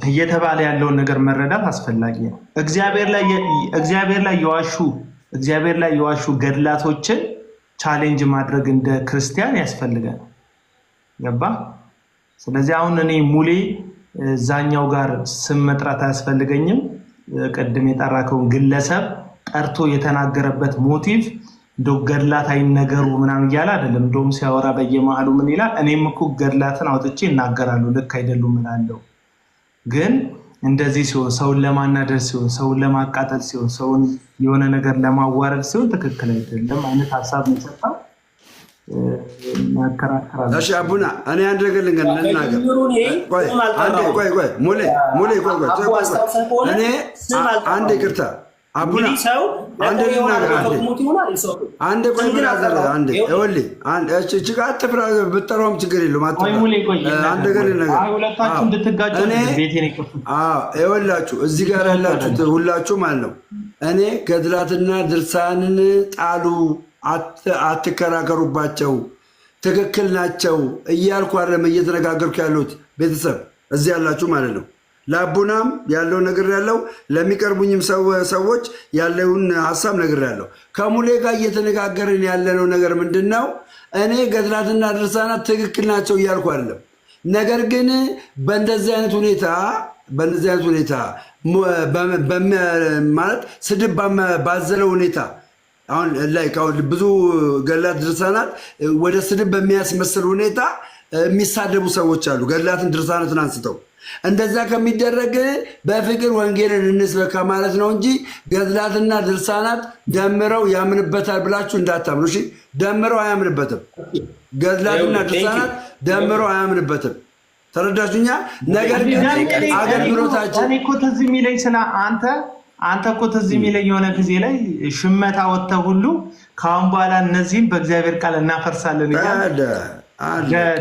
እየተባለ ያለውን ነገር መረዳት አስፈላጊ ነው። እግዚአብሔር ላይ የዋሹ ገድላቶችን ቻሌንጅ ማድረግ እንደ ክርስቲያን ያስፈልጋል። ገባ? ስለዚህ አሁን እኔ ሙሌ እዛኛው ጋር ስም መጥራት አያስፈልገኝም። ቀድም የጠራከውን ግለሰብ ጠርቶ የተናገረበት ሞቲቭ እንደው ገድላት አይነገሩ ምናምን እያለ አይደለም። እንደውም ሲያወራ በየመሃሉ ምን ይላል? እኔም እኮ ገድላትን አውጥቼ እናገራለሁ ልክ አይደሉም እላለሁ። ግን እንደዚህ ሲሆን ሰውን ለማናደር ሲሆን ሰውን ለማቃጠል ሲሆን ሰውን የሆነ ነገር ለማዋረድ ሲሆን ትክክል አይደለም አይነት ሀሳብ ነው የሰጠው። እሺ አቡና እኔ አንድ ነገር ልናገር። ቆይ ሙሌ እኔ አንድ ይቅርታ አቡና አንድ ልናገር። አንድ ቆይ ብራዘር አንድ ይኸውልህ እቺ ጋር አትፍራ ብትጠራውም ችግር የለውም። አንድ ነገር ልናገር። ይኸውላችሁ እዚህ ጋር ያላችሁት ሁላችሁ ማለት ነው እኔ ገድላትና ድርሳንን ጣሉ አትከራከሩባቸው ትክክል ናቸው እያልኩ አይደለም እየተነጋገርኩ ያሉት ቤተሰብ እዚህ ያላችሁ ማለት ነው። ለአቡናም ያለው ነገር ያለው ለሚቀርቡኝም ሰዎች ያለውን ሐሳብ ነገር ያለው ከሙሌ ጋር እየተነጋገርን ያለነው ነገር ምንድነው? እኔ ገድላትና ድርሳናት ትክክል ናቸው እያልኩ አይደለም። ነገር ግን በእንደዚህ አይነት ሁኔታ ማለት ስድብ ባዘለው ሁኔታ አሁን ላይ ብዙ ገድላት ድርሳናት ወደ ስድብ በሚያስመስል ሁኔታ የሚሳደቡ ሰዎች አሉ። ገድላትን ድርሳናትን አንስተው እንደዛ ከሚደረግ በፍቅር ወንጌልን እንስበክ ማለት ነው እንጂ ገድላትና ድርሳናት ደምረው ያምንበታል ብላችሁ እንዳታምኑ። እሺ፣ ደምረው አያምንበትም። ገድላትና ድርሳናት ደምረው አያምንበትም። ተረዳችሁኛ? ነገር ግን አገልግሎታችን እኮ ትዝ የሚለኝ ስለ አንተ እኮ ትዝ የሚለኝ የሆነ ጊዜ ላይ ሽመታ ወጥተህ ሁሉ ከአሁን በኋላ እነዚህን በእግዚአብሔር ቃል እናፈርሳለን እያለ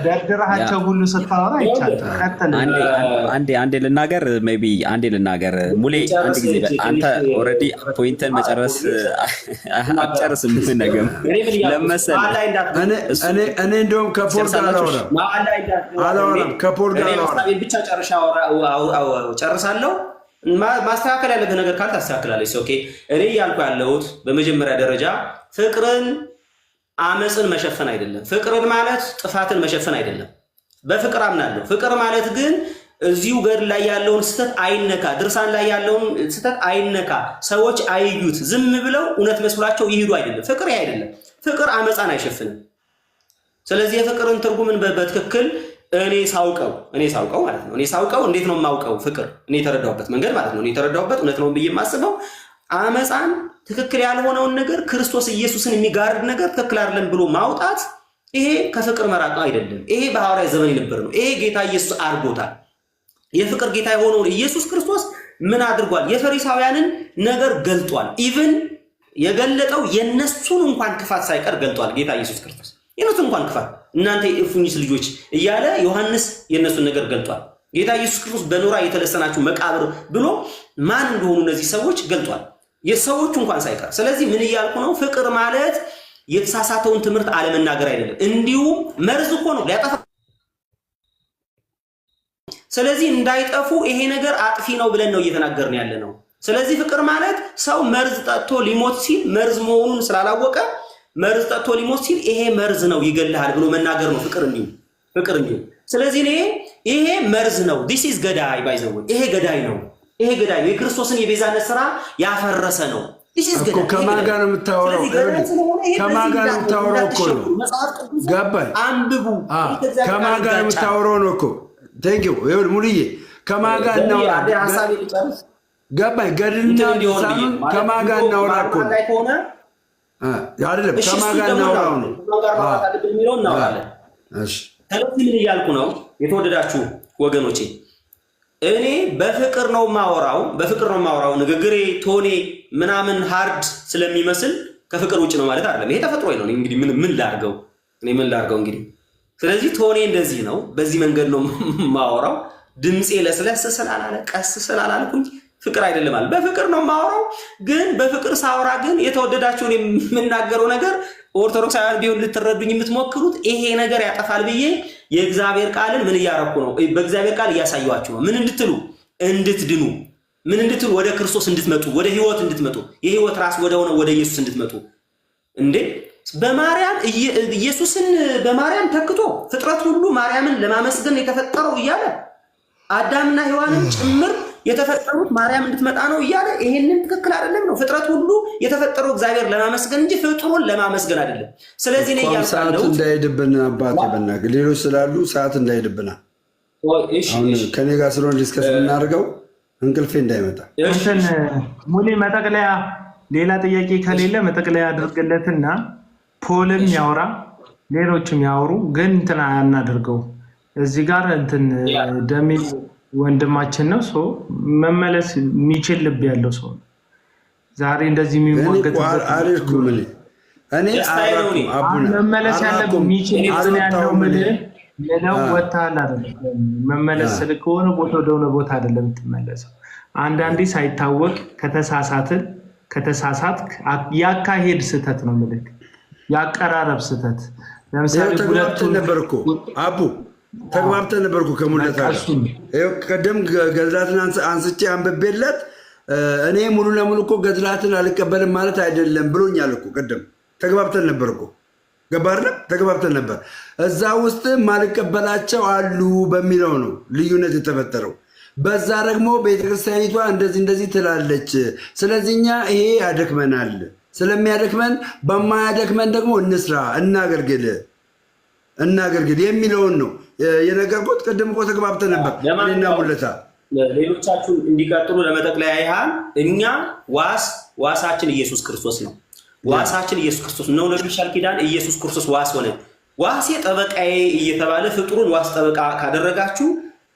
ደርድረሃቸው ሁሉ ስታወራ ይቻላል። አንዴ ልናገር ሙሌ አንድ ጊዜ አንተ ኦልሬዲ ፖይንትን መጨረስ አትጨርስም። ምን ነገር ለመሰለህ እኔ እንደውም ከፖል ጋር አላወራም ከፖል ጋር ብቻ ጨርሳለሁ። ማስተካከል ያለብህ ነገር ካለ ታስተካክላለህ። ኦኬ እኔ እያልኩ ያለሁት በመጀመሪያ ደረጃ ፍቅርን አመፅን መሸፈን አይደለም። ፍቅርን ማለት ጥፋትን መሸፈን አይደለም። በፍቅር አምናለሁ። ፍቅር ማለት ግን እዚሁ ገድል ላይ ያለውን ስተት አይነካ፣ ድርሳን ላይ ያለውን ስተት አይነካ፣ ሰዎች አይዩት፣ ዝም ብለው እውነት መስሏቸው ይሄዱ አይደለም። ፍቅር ይሄ አይደለም። ፍቅር አመፃን አይሸፍንም። ስለዚህ የፍቅርን ትርጉምን በትክክል እኔ ሳውቀው ማለት ነው። እኔ ሳውቀው እንዴት ነው የማውቀው? ፍቅር እኔ የተረዳሁበት መንገድ ማለት ነው። እኔ የተረዳሁበት እውነት ነው ብዬ የማስበው አመፃን ትክክል ያልሆነውን ነገር ክርስቶስ ኢየሱስን የሚጋርድ ነገር ትክክል አይደለም ብሎ ማውጣት ይሄ ከፍቅር መራቅ አይደለም። ይሄ በሐዋርያ ዘመን የነበረ ነው። ይሄ ጌታ ኢየሱስ አድርጎታል። የፍቅር ጌታ የሆነውን ኢየሱስ ክርስቶስ ምን አድርጓል? የፈሪሳውያንን ነገር ገልጧል። ኢቭን የገለጠው የነሱን እንኳን ክፋት ሳይቀር ገልጧል። ጌታ ኢየሱስ ክርስቶስ የነሱን እንኳን ክፋት እናንተ የእፉኝት ልጆች እያለ ዮሐንስ የነሱን ነገር ገልጧል። ጌታ ኢየሱስ ክርስቶስ በኖራ የተለሰናችሁ መቃብር ብሎ ማን እንደሆኑ እነዚህ ሰዎች ገልጧል። የሰዎቹ እንኳን ሳይቀር። ስለዚህ ምን እያልኩ ነው? ፍቅር ማለት የተሳሳተውን ትምህርት አለመናገር አይደለም። እንዲሁም መርዝ እኮ ነው ሊያጠፋ። ስለዚህ እንዳይጠፉ ይሄ ነገር አጥፊ ነው ብለን ነው እየተናገርን ያለ ነው። ስለዚህ ፍቅር ማለት ሰው መርዝ ጠጥቶ ሊሞት ሲል መርዝ መሆኑን ስላላወቀ መርዝ ጠጥቶ ሊሞት ሲል ይሄ መርዝ ነው ይገልሃል ብሎ መናገር ነው ፍቅር እንዲሁ። ስለዚህ ይሄ መርዝ ነው። this is ገዳይ ባይዘው ይሄ ገዳይ ነው። ይሄ ገዳይ የክርስቶስን የቤዛነት ስራ ያፈረሰ ነው። ከማን ጋር ነው የምታወራው? ከማን ጋር ነው የምታወራው እኮ ነው። ገባኝ። አንብቡ። ከማን ጋር ነው የምታወራው ነው እኮ። ቴንክ ዩ ይሁን ሙሉዬ። ከማን ጋር እናውራ? ገባኝ። ገድልና ድርሳኑን ከማን ጋር እናውራ እኮ ነው አይደለም። ከማን ጋር እናውራው ነው። እሺ ስለዚህ ምን እያልኩ ነው የተወደዳችሁ ወገኖቼ? እኔ በፍቅር ነው ማወራው። ንግግሬ ቶኔ ምናምን ሃርድ ስለሚመስል ከፍቅር ውጭ ነው ማለት አይደለም። ይሄ ተፈጥሮ ነው። እንግዲህ ምን ላድርገው እንግዲህ። ስለዚህ ቶኔ እንደዚህ ነው። በዚህ መንገድ ነው ማወራው። ድምጼ ለስለስ ስላላለ ቀስ ስላላልኩኝ ፍቅር አይደለም ማለት በፍቅር ነው ማወራው። ግን በፍቅር ሳወራ ግን የተወደዳችሁን የምናገረው ነገር ኦርቶዶክሳውያን ቢሆን ልትረዱኝ የምትሞክሩት ይሄ ነገር ያጠፋል ብዬ የእግዚአብሔር ቃልን ምን እያረኩ ነው? በእግዚአብሔር ቃል እያሳየኋችሁ ነው። ምን እንድትሉ እንድትድኑ፣ ምን እንድትሉ ወደ ክርስቶስ እንድትመጡ፣ ወደ ህይወት እንድትመጡ፣ የህይወት ራስ ወደ ሆነ ወደ ኢየሱስ እንድትመጡ። እንዴ በማርያም ኢየሱስን በማርያም ተክቶ ፍጥረት ሁሉ ማርያምን ለማመስገን የተፈጠረው እያለ አዳምና ሔዋንን ጭምር የተፈጠሩት ማርያም እንድትመጣ ነው እያለ ይሄንን ትክክል አይደለም ነው። ፍጥረት ሁሉ የተፈጠረው እግዚአብሔር ለማመስገን እንጂ ፍጡሩን ለማመስገን አይደለም። ስለዚህ ነው ያልኩት። ሰዓት እንዳይሄድብን አባቴ በእናትህ ሌሎች ስላሉ ሰዓት እንዳይሄድብና አሁን ከኔ ጋር ስለሆነ ዲስከስ ብናደርገው እንቅልፌ እንዳይመጣ ሙሌ መጠቅለያ ሌላ ጥያቄ ከሌለ መጠቅለያ አድርግለትና ፖልም ያወራ ሌሎችም ያወሩ። ግን እንትና ያናደርገው እዚህ ጋር እንትን ደሜ ወንድማችን ነው። ሰው መመለስ የሚችል ልብ ያለው ሰው ነው። ዛሬ እንደዚህ የሚሞገትበት አሪኩም እኔ አራኩም አቡና መመለስ ያለበት የሚችል ልብ ያለው ምን ለለው ወታል አይደለም። መመለስ ስለሆነ ቦታ ወደሆነ ቦታ አይደለም የምትመለሰው። አንዳንዴ ሳይታወቅ ከተሳሳት ያካሄድ ስህተት ነው ምልክ ያቀራረብ ስህተት። ለምሳሌ ተግባብተን ነበርኩ አቡ ተግባብተን ነበርኩ ከሙለታ ቀደም ገድላትን አንስቼ አንብቤለት እኔ ሙሉ ለሙሉ እኮ ገድላትን አልቀበልም ማለት አይደለም ብሎኛል እኮ ቀደም ተግባብተን ነበርኩ። ገባርለም ተግባብተን ነበር። እዛ ውስጥ ማልቀበላቸው አሉ በሚለው ነው ልዩነት የተፈጠረው። በዛ ደግሞ ቤተክርስቲያኒቷ እንደዚህ ትላለች። ስለዚህኛ ይሄ ያደክመናል። ስለሚያደክመን በማያደክመን ደግሞ እንስራ፣ እናገርግል የሚለውን ነው የነገርኩት። ቅድም እኮ ተግባብተን ነበር እኔና ሙለታ። ሌሎቻችሁ እንዲቀጥሉ ለመጠቅለያ ያህል እኛ ዋሳችን ኢየሱስ ክርስቶስ ነው። ዋሳችን ኢየሱስ ክርስቶስ ነው። ለሚሻል ኪዳን ኢየሱስ ክርስቶስ ዋስ ሆነ። ዋሴ ጠበቃዬ እየተባለ ፍጡሩን ዋስ ጠበቃ ካደረጋችሁ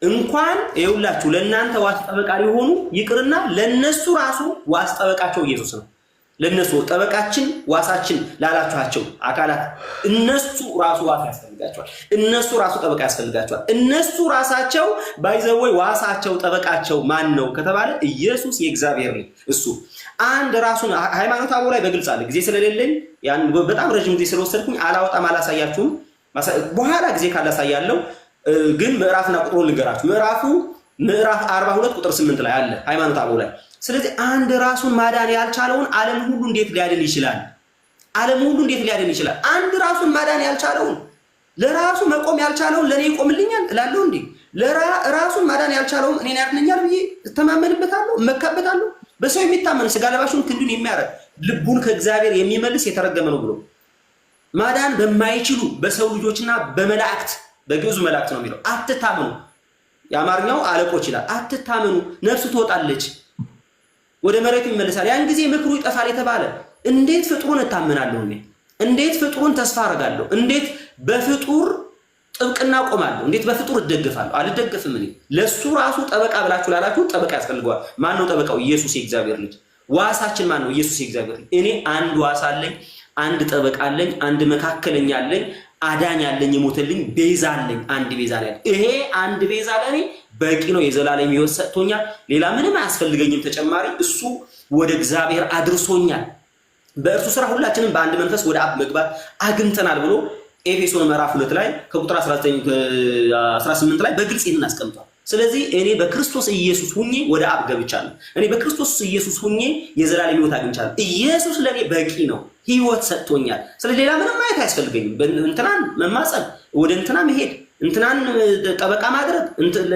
እንኳን ይውላችሁ ለእናንተ ዋስ ጠበቃ ሊሆኑ ይቅርና ለነሱ ራሱ ዋስ ጠበቃቸው ኢየሱስ ነው። ለነሱ ጠበቃችን ዋሳችን ላላችኋቸው አካላት እነሱ ራሱ ዋስ ያስፈልጋቸዋል። እነሱ ራሱ ጠበቃ ያስፈልጋቸዋል። እነሱ ራሳቸው ባይዘወይ ዋሳቸው ጠበቃቸው ማን ነው ከተባለ ኢየሱስ የእግዚአብሔር ልጅ እሱ አንድ ራሱን ሃይማኖት አበው ላይ በግልጽ አለ። ጊዜ ስለሌለኝ ያን በጣም ረጅም ጊዜ ስለወሰድኩኝ አላወጣም አላሳያችሁም። በኋላ ጊዜ ካላሳያለው ግን ምዕራፍና ቁጥሩን ልንገራችሁ። ምዕራፍ 42 ቁጥር 8 ላይ አለ ሃይማኖት አበው ላይ። ስለዚህ አንድ ራሱን ማዳን ያልቻለውን ዓለም ሁሉ እንዴት ሊያድን ይችላል? አንድ ራሱን ማዳን ያልቻለውን ለራሱ መቆም ያልቻለውን ለኔ ይቆምልኛል እላለሁ እንዴ? ለራሱን ማዳን ያልቻለውን እኔን ያድነኛል ብዬ እተማመንበታለሁ፣ እመካበታለሁ። በሰው የሚታመን ስጋ ለባሹን ክንዱን የሚያረግ ልቡን ከእግዚአብሔር የሚመልስ የተረገመ ነው ብሎ ማዳን በማይችሉ በሰው ልጆችና በመላእክት በግዕዙ መላእክት ነው የሚለው አትታመኑ። የአማርኛው አለቆች ይላል። አትታመኑ፣ ነፍሱ ትወጣለች፣ ወደ መሬት ይመለሳል፣ ያን ጊዜ ምክሩ ይጠፋል የተባለ እንዴት ፍጡሩን እታመናለሁ? እንዴት ፍጡሩን ተስፋ አደርጋለሁ? እንዴት በፍጡር ጥብቅና ቆማለሁ? እንዴት በፍጡር እደግፋለሁ? አልደግፍም። ለሱ ራሱ ጠበቃ ብላችሁ ላላችሁ ጠበቃ ያስፈልገዋል። ማን ነው ጠበቃው? ኢየሱስ የእግዚአብሔር ልጅ። ዋሳችን ማን ነው? ኢየሱስ የእግዚአብሔር ልጅ። እኔ አንድ ዋስ አለኝ፣ አንድ ጠበቃ አለኝ፣ አንድ መካከለኛ አለኝ፣ አዳኝ አለኝ፣ የሞተልኝ ቤዛ አለኝ። አንድ ቤዛ አለኝ። ይሄ አንድ ቤዛ ለኔ በቂ ነው። የዘላለም ሕይወት ሰጥቶኛል። ሌላ ምንም አያስፈልገኝም ተጨማሪ። እሱ ወደ እግዚአብሔር አድርሶኛል። በእርሱ ስራ ሁላችንም በአንድ መንፈስ ወደ አብ መግባት አግኝተናል ብሎ ኤፌሶን ምዕራፍ 2 ላይ ከቁጥር 18 ላይ በግልጽ ይህን አስቀምጧል። ስለዚህ እኔ በክርስቶስ ኢየሱስ ሁኜ ወደ አብ ገብቻለሁ። እኔ በክርስቶስ ኢየሱስ ሁኜ የዘላለም ሕይወት አግኝቻለሁ። ኢየሱስ ለኔ በቂ ነው፣ ሕይወት ሰጥቶኛል። ስለዚህ ሌላ ምንም ማየት አያስፈልገኝም። እንትናን መማጸን፣ ወደ እንትና መሄድ፣ እንትናን ጠበቃ ማድረግ፣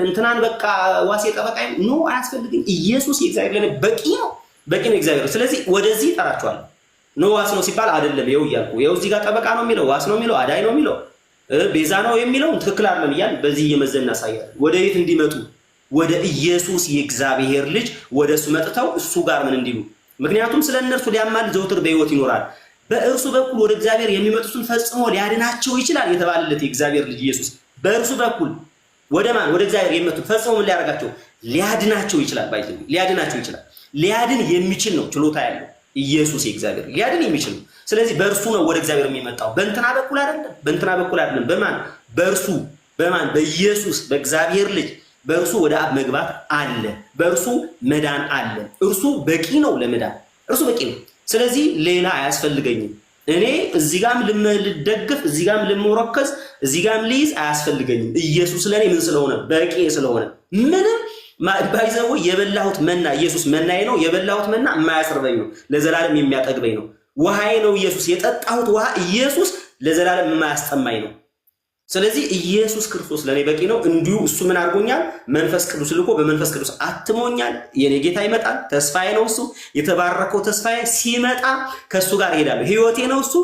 እንትናን በቃ ዋሴ ጠበቃ ነው አያስፈልገኝ። ኢየሱስ የእግዚአብሔር ለኔ በቂ ነው እግዚአብሔር። ስለዚህ ወደዚህ እጠራቸዋለሁ። ነው ዋስ ነው ሲባል አይደለም ይኸው እያልኩ ይኸው እዚህ ጋር ጠበቃ ነው የሚለው ዋስ ነው የሚለው አዳይ ነው የሚለው ቤዛ ነው የሚለው ትክክል አይደለም እያልን በዚህ እየመዘን እናሳያለን። ወደ የት እንዲመጡ? ወደ ኢየሱስ የእግዚአብሔር ልጅ ወደ እሱ መጥተው እሱ ጋር ምን እንዲሉ። ምክንያቱም ስለ እነርሱ ሊያማልድ ዘውትር በሕይወት ይኖራል፣ በእርሱ በኩል ወደ እግዚአብሔር የሚመጡትን ፈጽሞ ሊያድናቸው ይችላል የተባለለት የእግዚአብሔር ልጅ ኢየሱስ በእርሱ በኩል ወደ ማን ወደ እግዚአብሔር የመጡት ፈጽሞ ምን ሊያደርጋቸው ሊያድናቸው ይችላል። ባይዘው ሊያድናቸው ይችላል። ሊያድን የሚችል ነው ችሎታ ያለው ኢየሱስ የእግዚአብሔር ሊያድን የሚችል ነው። ስለዚህ በእርሱ ነው ወደ እግዚአብሔር የሚመጣው። በእንትና በኩል አይደለም። በማን በእርሱ በማን በኢየሱስ በእግዚአብሔር ልጅ በእርሱ ወደ አብ መግባት አለ። በእርሱ መዳን አለ። እርሱ በቂ ነው ለመዳን እርሱ በቂ ነው። ስለዚህ ሌላ አያስፈልገኝም። እኔ እዚህ ጋም ልደግፍ እዚህ ጋም ልሞረከዝ እዚህ ጋም ልይዝ አያስፈልገኝም። ኢየሱስ ለኔ ምን ስለሆነ በቂ ስለሆነ ምንም ባይዘው የበላሁት መና ኢየሱስ መናዬ ነው። የበላሁት መና የማያስርበኝ ነው፣ ለዘላለም የሚያጠግበኝ ነው። ውሃዬ ነው ኢየሱስ። የጠጣሁት ውሃ ኢየሱስ ለዘላለም የማያስጠማኝ ነው። ስለዚህ ኢየሱስ ክርስቶስ ለኔ በቂ ነው። እንዲሁ እሱ ምን አድርጎኛል? መንፈስ ቅዱስ ልኮ በመንፈስ ቅዱስ አትሞኛል። የኔ ጌታ ይመጣል። ተስፋዬ ነው እሱ። የተባረከው ተስፋዬ ሲመጣ ከእሱ ጋር እሄዳለሁ። ህይወቴ ነው እሱ።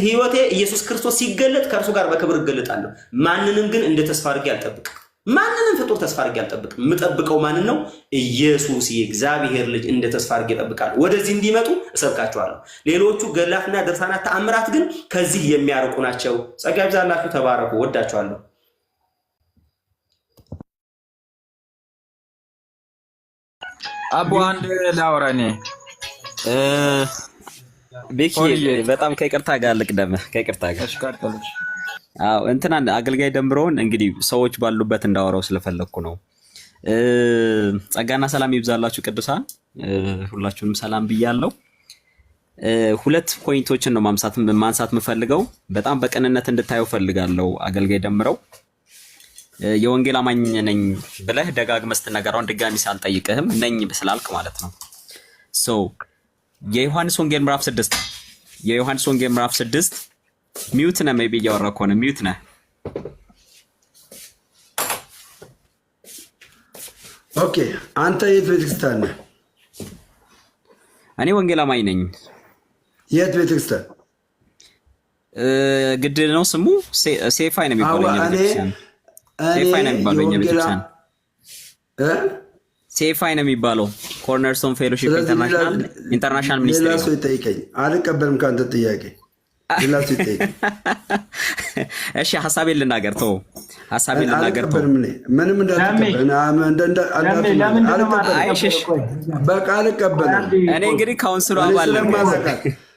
ህይወቴ ኢየሱስ ክርስቶስ ሲገለጥ ከእርሱ ጋር በክብር እገለጣለሁ። ማንንም ግን እንደ ተስፋ አድርጌ አልጠብቅም። ማንንም ፍጡር ተስፋ አድርጌ አልጠብቅም። የምጠብቀው ማንን ነው? ኢየሱስ የእግዚአብሔር ልጅ እንደ ተስፋ አድርጌ እጠብቃለሁ። ወደዚህ እንዲመጡ እሰብካቸዋለሁ። ሌሎቹ ገድላትና ድርሳናት ተአምራት ግን ከዚህ የሚያርቁ ናቸው። ጸጋ ይብዛላችሁ። ተባረኩ። ወዳቸዋለሁ። አቡ አንድ ላውራ እኔ ቤኪ በጣም ከይቅርታ ጋር ልቅደም። ከይቅርታ ጋር አዎ እንትና አገልጋይ ደምረውን እንግዲህ ሰዎች ባሉበት እንዳወራው ስለፈለኩ ነው። ጸጋና ሰላም ይብዛላችሁ ቅዱሳን፣ ሁላችሁንም ሰላም ብያለሁ። ሁለት ፖይንቶችን ነው ማንሳት የምፈልገው። በጣም በቅንነት እንድታየው ፈልጋለሁ። አገልጋይ ደምረው የወንጌል አማኝ ነኝ ብለህ ደጋግመህ ስትነገረው ድጋሚ ሳልጠይቅህም ነኝ ስላልክ ማለት ነው። የዮሐንስ ወንጌል ምዕራፍ 6 ሚውት ነህ። ሜቢ እያወራህ ከሆነ ሚውት ነህ። ኦኬ፣ አንተ የት ቤተክርስቲያን ነህ? እኔ ወንጌል አማኝ ነኝ። የት ቤተክርስቲያን? ግድ ነው ስሙ ሴፋይ ነው የሚባለው። ሴፋይ ነው የሚባለው። ኮርነርስቶን ፌሎሺፕ ኢንተርናሽናል ሚኒስትሪ ነው። ሰው ይጠይቀኝ፣ አልቀበልም ከአንተ ጥያቄ። እሺ ሐሳቤን ልናገር። ተው ሐሳቤን ልናገር። ምንም በቃ አልቀበልም። እኔ እንግዲህ ካውንስሉ አባል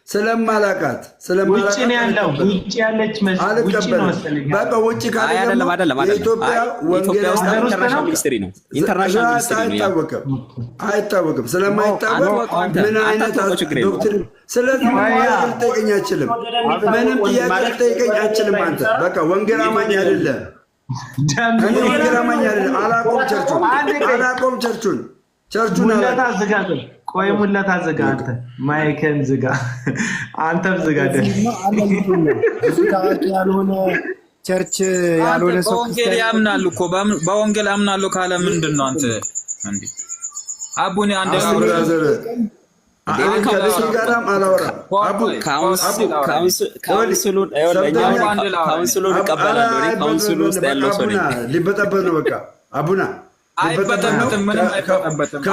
ስለማላቃት ውጭ ነው ያለው። ውጭ ያለች በቃ ውጭ አይደለም። የኢትዮጵያ ውስጥ ኢንተርናሽናል ሚኒስትሪ ነው። ኢንተርናሽናል ሚኒስትሪ ነው። አይታወቅም። ስለማይታወቅ ምን አይነት ዶክትሪን ስለዚህ ልጠይቀኝ አችልም። ምንም ጥያቄ ልጠይቀኝ አችልም። አንተ በቃ ወንጌል አማኝ አይደለም። እኔ ወንጌል አማኝ አይደለም። አላቆም ቸርቹን ሙለታ ዝጋ። ቆይ ሙለታ ዝጋ። አንተ ማይከን ዝጋ። አንተም ዝጋ። ታዋቂ ያልሆነ ቸርች ያልሆነ ሰው በወንጌል ያምናሉ እኮ በወንጌል ያምናሉ ካለ ምንድን ነው አንተ እንዴ? አቡኔ አንድ ካውንስሉን እቀበላለሁ። ካውንስሉ ውስጥ ያለው ሰው ነኝ። ሊበጠበጥ ነው በቃ አቡና አይበጠበጥም። ምንም አይበጠበጥም።